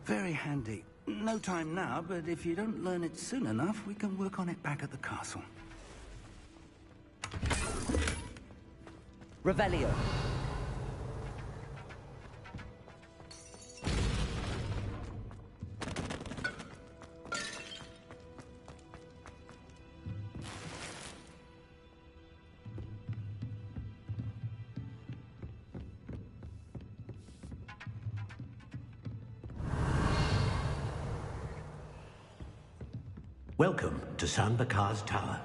Very handy. No time now, but if you don't learn it soon enough, we can work on it back at the castle. Revelio. Welcome to San Bakar's Tower.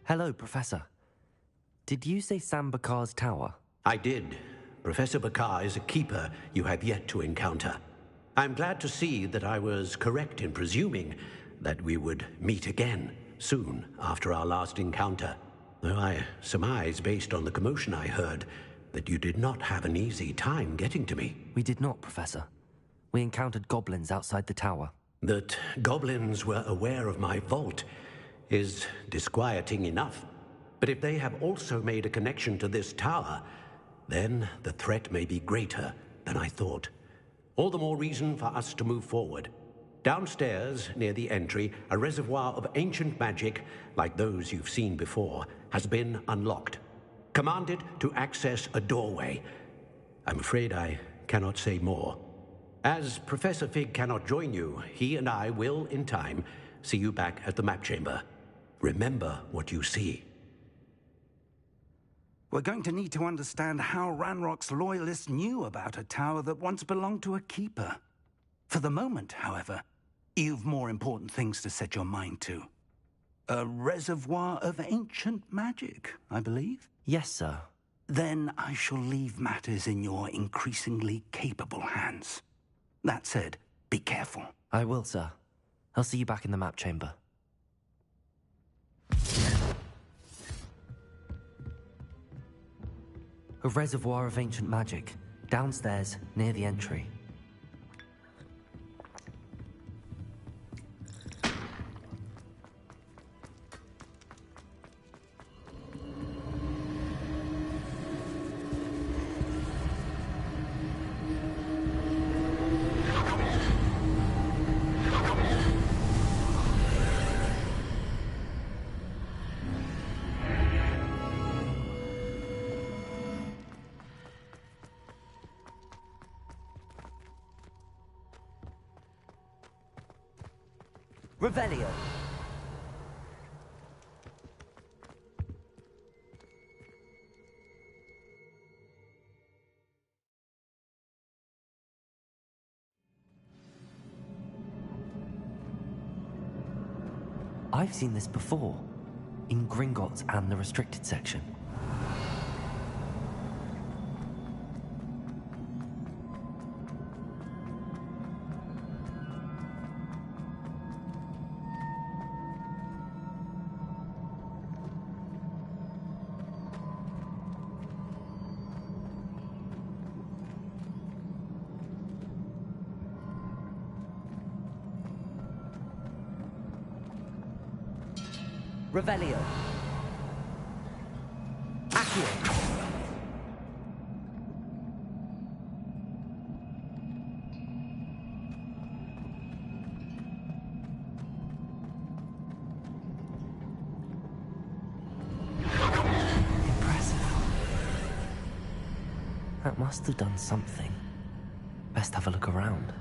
Hello, Professor. Did you say San Bakar's Tower? I did. Professor Bakar is a keeper you have yet to encounter. I'm glad to see that I was correct in presuming that we would meet again soon after our last encounter. Though I surmise, based on the commotion I heard, that you did not have an easy time getting to me. We did not, Professor. We encountered goblins outside the tower. That goblins were aware of my vault is disquieting enough. But if they have also made a connection to this tower, then the threat may be greater than I thought. All the more reason for us to move forward. Downstairs, near the entry, a reservoir of ancient magic, like those you've seen before, has been unlocked. Commanded to access a doorway. I'm afraid I cannot say more. As Professor Fig cannot join you, he and I will, in time, see you back at the map chamber. Remember what you see. We're going to need to understand how Ranrock's loyalists knew about a tower that once belonged to a keeper. For the moment, however, you've more important things to set your mind to. A reservoir of ancient magic, I believe? Yes, sir. Then I shall leave matters in your increasingly capable hands. That said, be careful. I will, sir. I'll see you back in the map chamber. A reservoir of ancient magic, downstairs, near the entry. Revelio. I've seen this before, in Gringotts and the restricted section. Revelio. Accio. That must have done something. Best have a look around.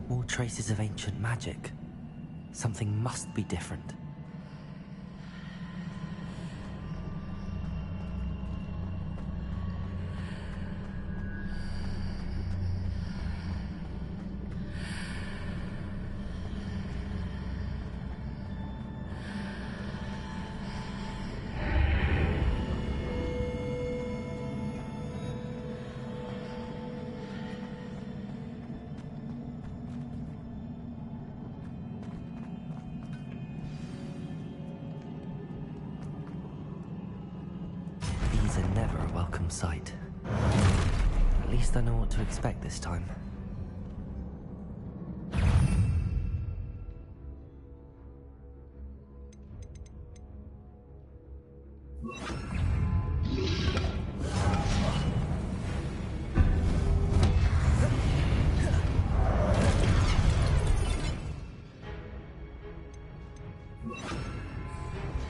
More traces of ancient magic. Something must be different. These are never a welcome sight. At least I know what to expect this time.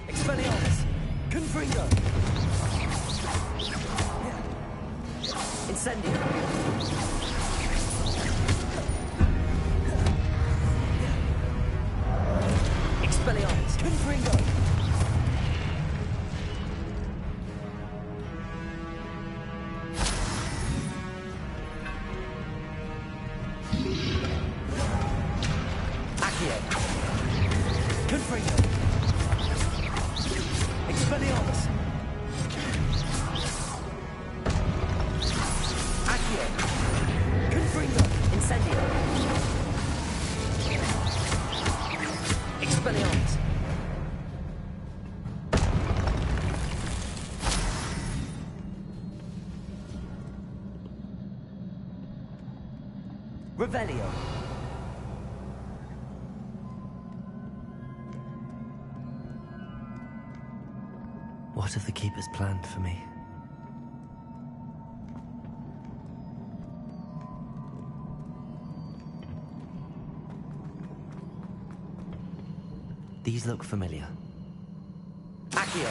Expelliarmus! Confringo! Incendio! Expelliarmus! Confringo! Accio! Confringo! Expelliarmus! Accio! Confringo! Incendio! Expelliarmus! Revelio! What have the Keepers planned for me? These look familiar. Accio!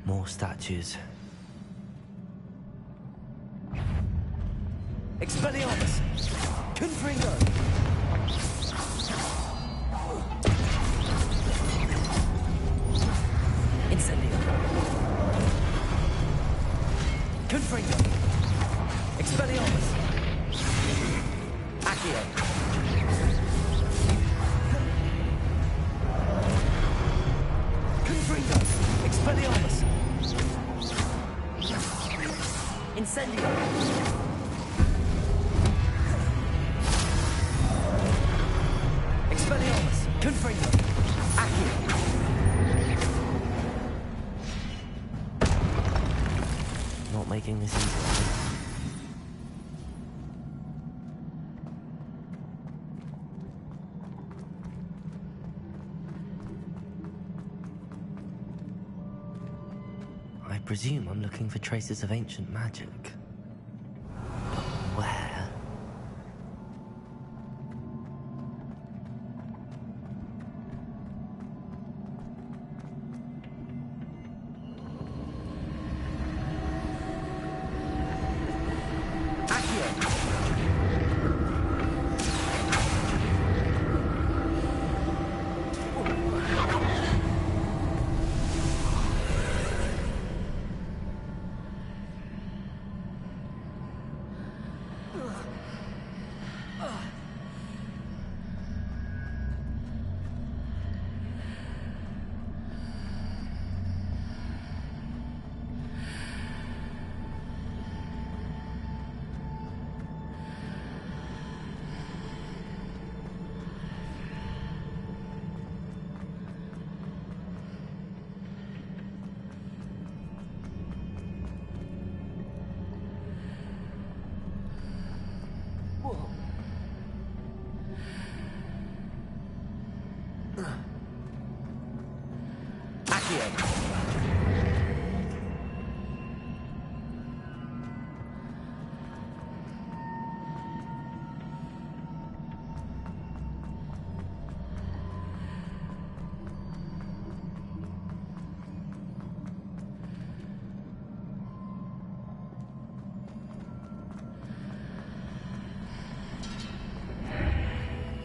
More statues. Expelliarmus! Confringo! Incendio! Confringo! Expelliarmus! Accio! Incendio! Expelliarmus! Confringo! Accio! Not making this easy. I presume I'm looking for traces of ancient magic. But where?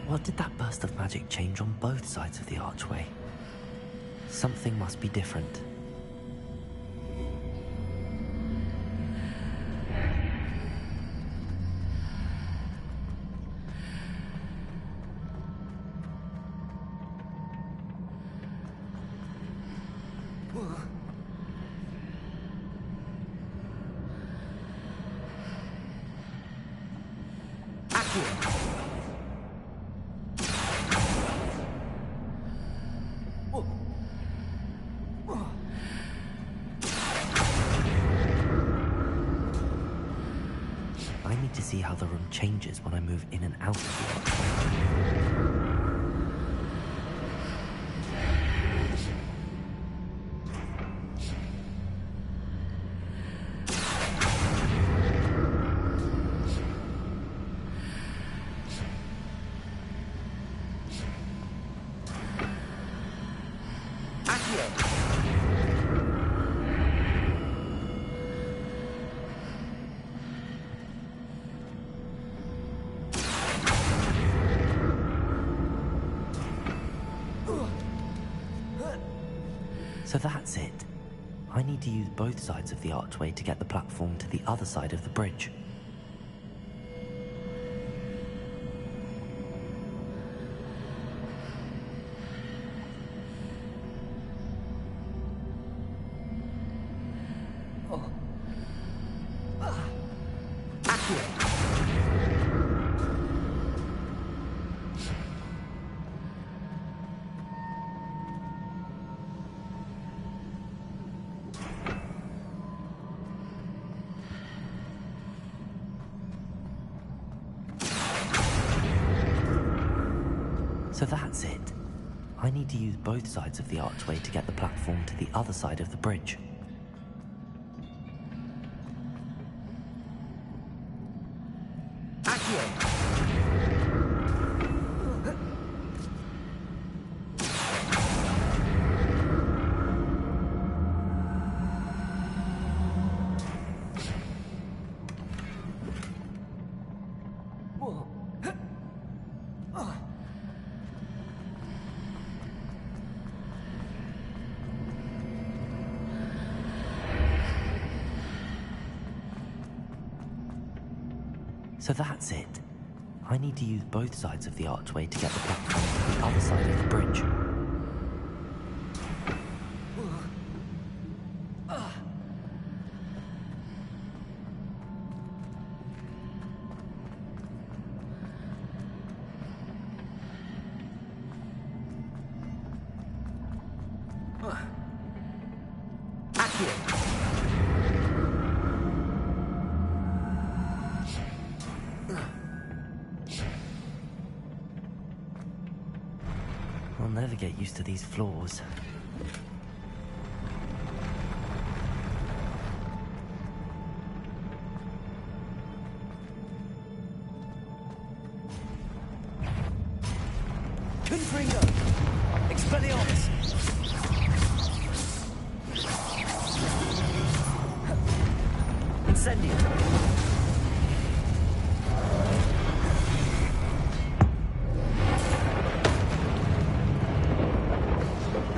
What did that burst of magic change on both sides of the archway? Something must be different. I need to see how the room changes when I move in and out of the archway. So that's it. I need to use both sides of the archway to get the platform to the other side of the bridge. So that's it. I need to use both sides of the archway to get the platform to the other side of the bridge. So that's it. I need to use both sides of the archway to get the platform to the other side of the bridge. never get used to these floors. Confringo! Expelliarmus! Incendio!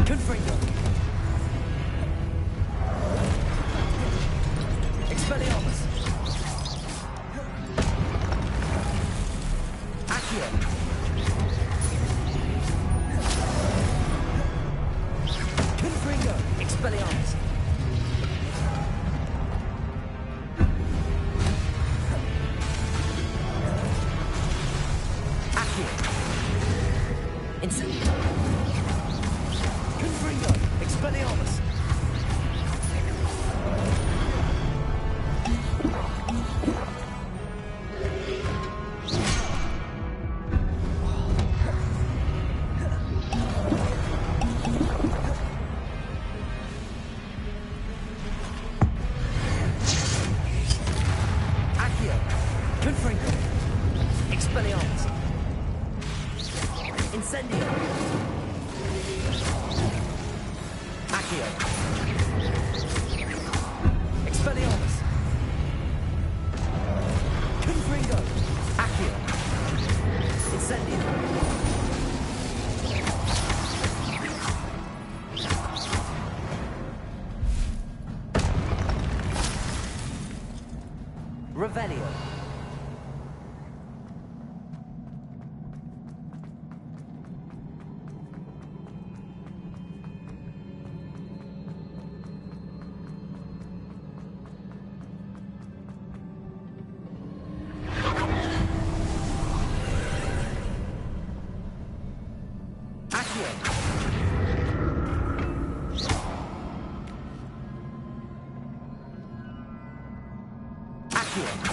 Confringo! Expelliarmus! Accio! Confringo! Expelliarmus! Accio! Incendio! Confringo! Expelliarmus! Accio! Confringo! Expelliarmus! Incendio! Accio! Expelliarmus! Confringo! Accio! Incendio! Revelio! Accio! Accio!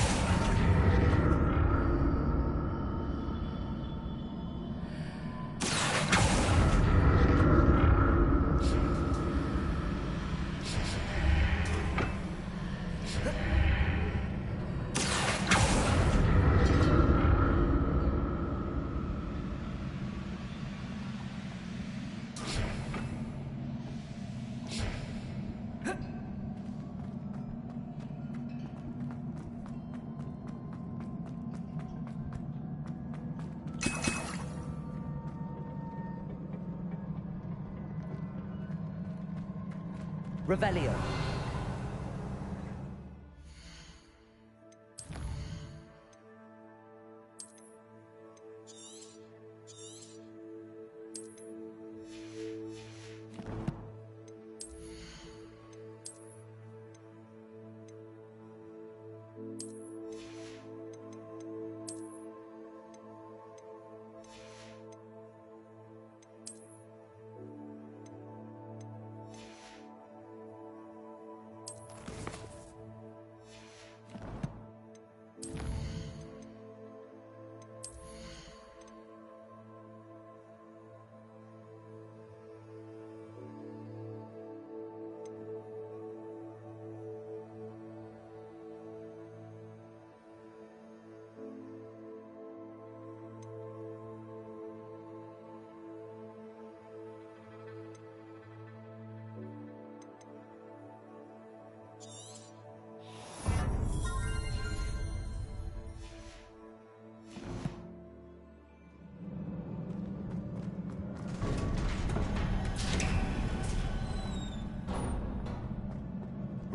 Revelio!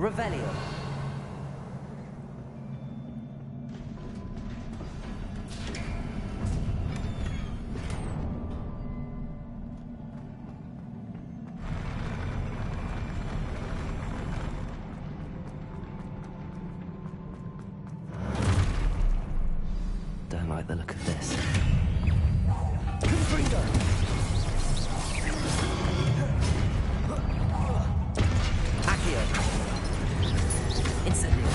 Revelio! Don't like the look of this. Confringo! Accio! Incendio!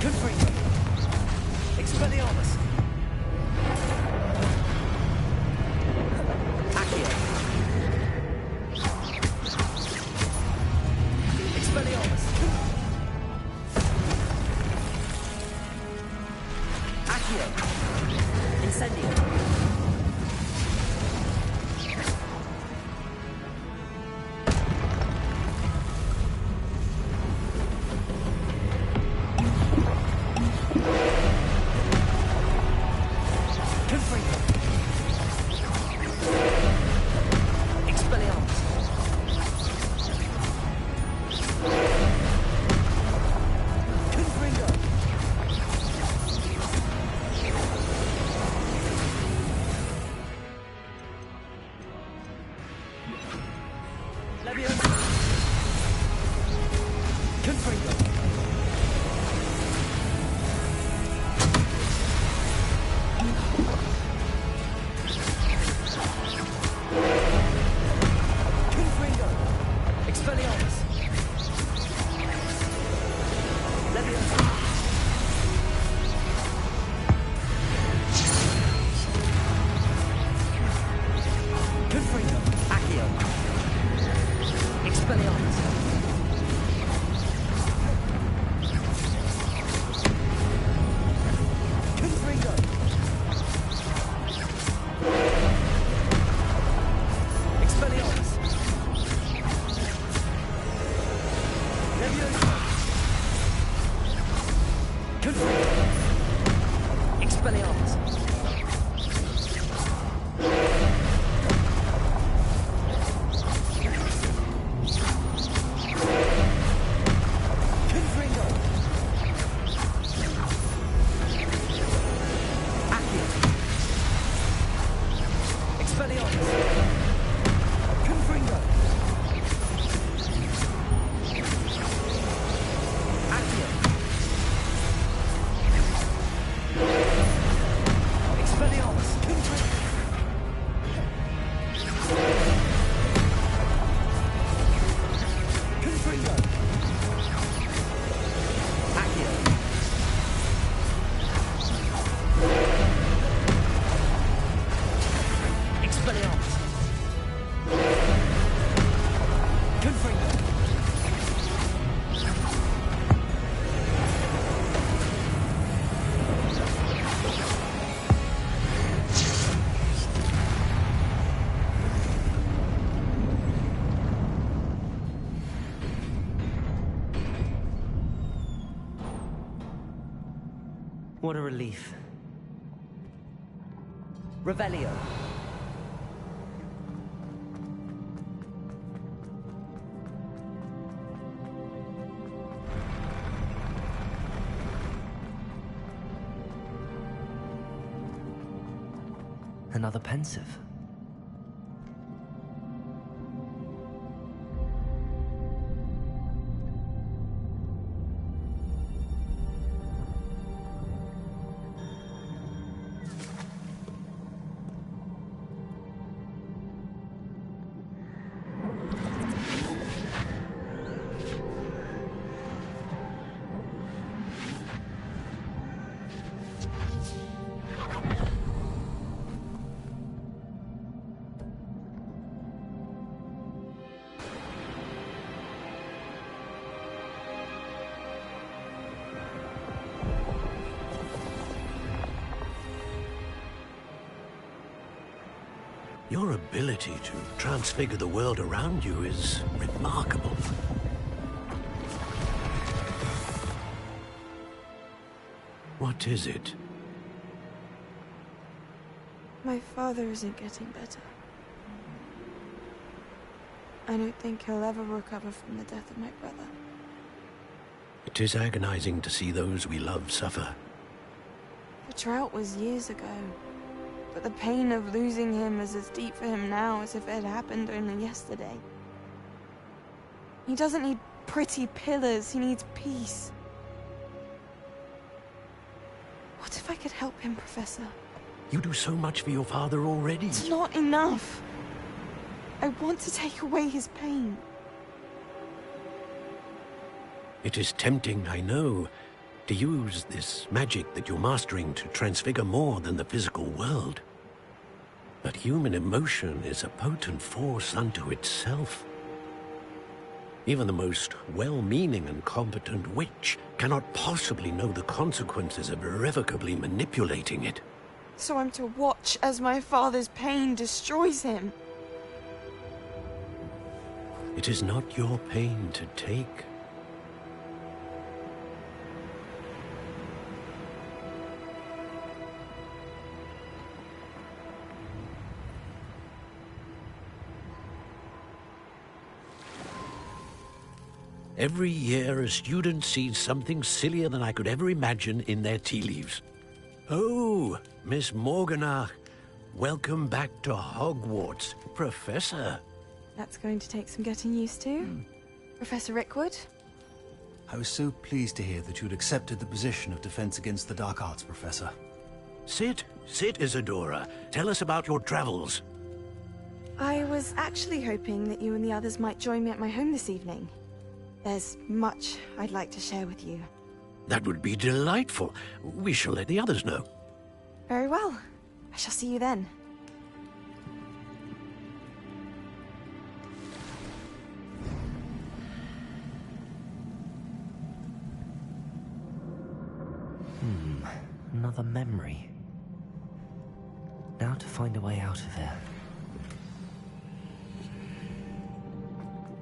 Confringo. Expelliarmus. Accio. Expelliarmus. Accio. Incendio. What a relief. Revelio. Another pensive. Your ability to transfigure the world around you is remarkable. What is it? My father isn't getting better. I don't think he'll ever recover from the death of my brother. It is agonizing to see those we love suffer. The drought was years ago. But the pain of losing him is as deep for him now as if it had happened only yesterday. He doesn't need pretty pillars, he needs peace. What if I could help him, Professor? You do so much for your father already. It's not enough. I want to take away his pain. It is tempting, I know, to use this magic that you're mastering to transfigure more than the physical world. But human emotion is a potent force unto itself. Even the most well-meaning and competent witch cannot possibly know the consequences of irrevocably manipulating it. So I'm to watch as my father's pain destroys him. It is not your pain to take. Every year, a student sees something sillier than I could ever imagine in their tea leaves. Oh, Miss Morganach, welcome back to Hogwarts, Professor. That's going to take some getting used to. Professor Rickwood? I was so pleased to hear that you'd accepted the position of Defense Against the Dark Arts, Professor. Sit, Isadora. Tell us about your travels. I was actually hoping that you and the others might join me at my home this evening. There's much I'd like to share with you. That would be delightful. We shall let the others know. Very well. I shall see you then. Another memory. Now to find a way out of here.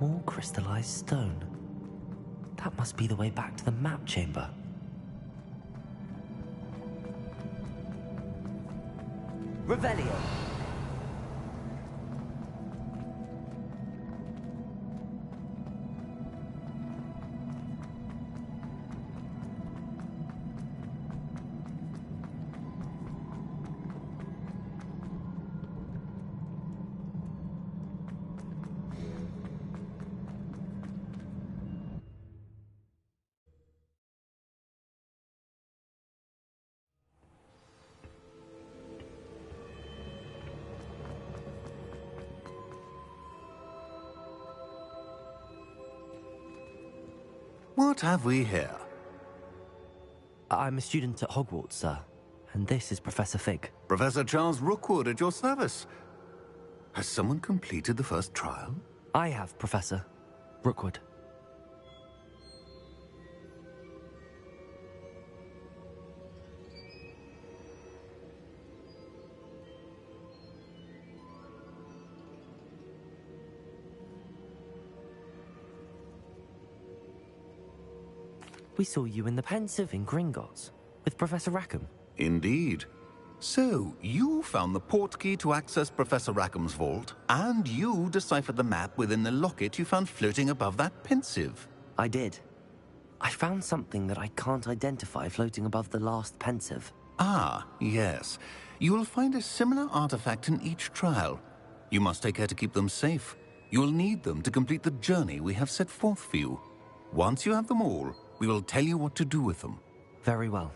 More crystallized stone. That must be the way back to the map chamber. Revelio! What have we here? I'm a student at Hogwarts, sir. And this is Professor Fig. Professor Charles Rookwood at your service. Has someone completed the first trial? I have, Professor Rookwood. We saw you in the Pensive in Gringotts, with Professor Rackham. Indeed. So, you found the portkey to access Professor Rackham's vault, and you deciphered the map within the locket you found floating above that Pensive. I did. I found something that I can't identify floating above the last Pensive. Ah, yes. You will find a similar artifact in each trial. You must take care to keep them safe. You will need them to complete the journey we have set forth for you. Once you have them all, we will tell you what to do with them. Very well.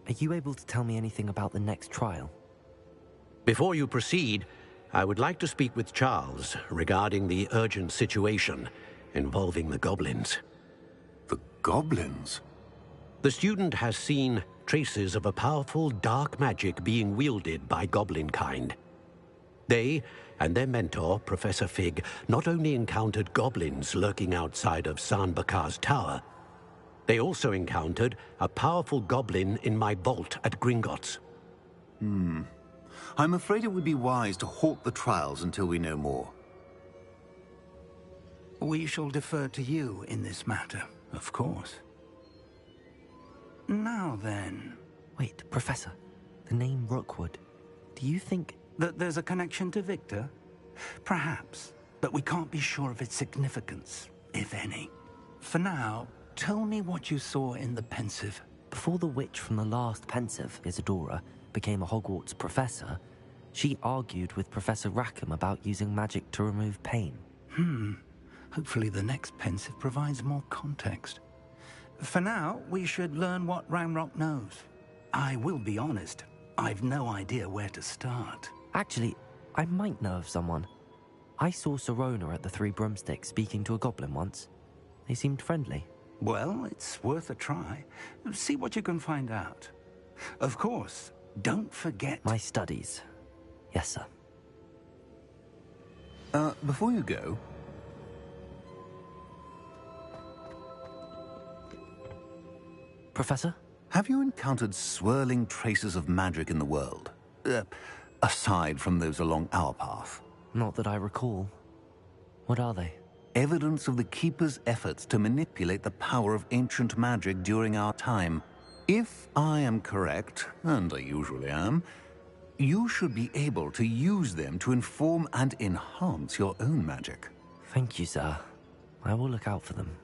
Are you able to tell me anything about the next trial? Before you proceed, I would like to speak with Charles regarding the urgent situation involving the goblins. The goblins? The student has seen traces of a powerful dark magic being wielded by goblin kind. They and their mentor, Professor Fig, not only encountered goblins lurking outside of Sanbakar's tower, they also encountered a powerful goblin in my vault at Gringotts. I'm afraid it would be wise to halt the trials until we know more. We shall defer to you in this matter, of course. Now then... Wait, Professor. The name Rookwood. Do you think... that there's a connection to Victor? Perhaps, but we can't be sure of its significance, if any. For now, tell me what you saw in the Pensive. Before the witch from the last Pensive, Isadora, became a Hogwarts professor, she argued with Professor Rackham about using magic to remove pain. Hopefully the next Pensive provides more context. For now, we should learn what Ranrock knows. I will be honest, I've no idea where to start. Actually, I might know of someone. I saw Serona at the Three Broomsticks speaking to a goblin once. They seemed friendly. Well, it's worth a try. See what you can find out. Of course, don't forget... My studies. Yes, sir. Before you go... Professor? Have you encountered swirling traces of magic in the world? Aside from those along our path? Not that I recall. What are they? Evidence of the Keeper's efforts to manipulate the power of ancient magic during our time. If I am correct, and I usually am, you should be able to use them to inform and enhance your own magic. Thank you, sir. I will look out for them.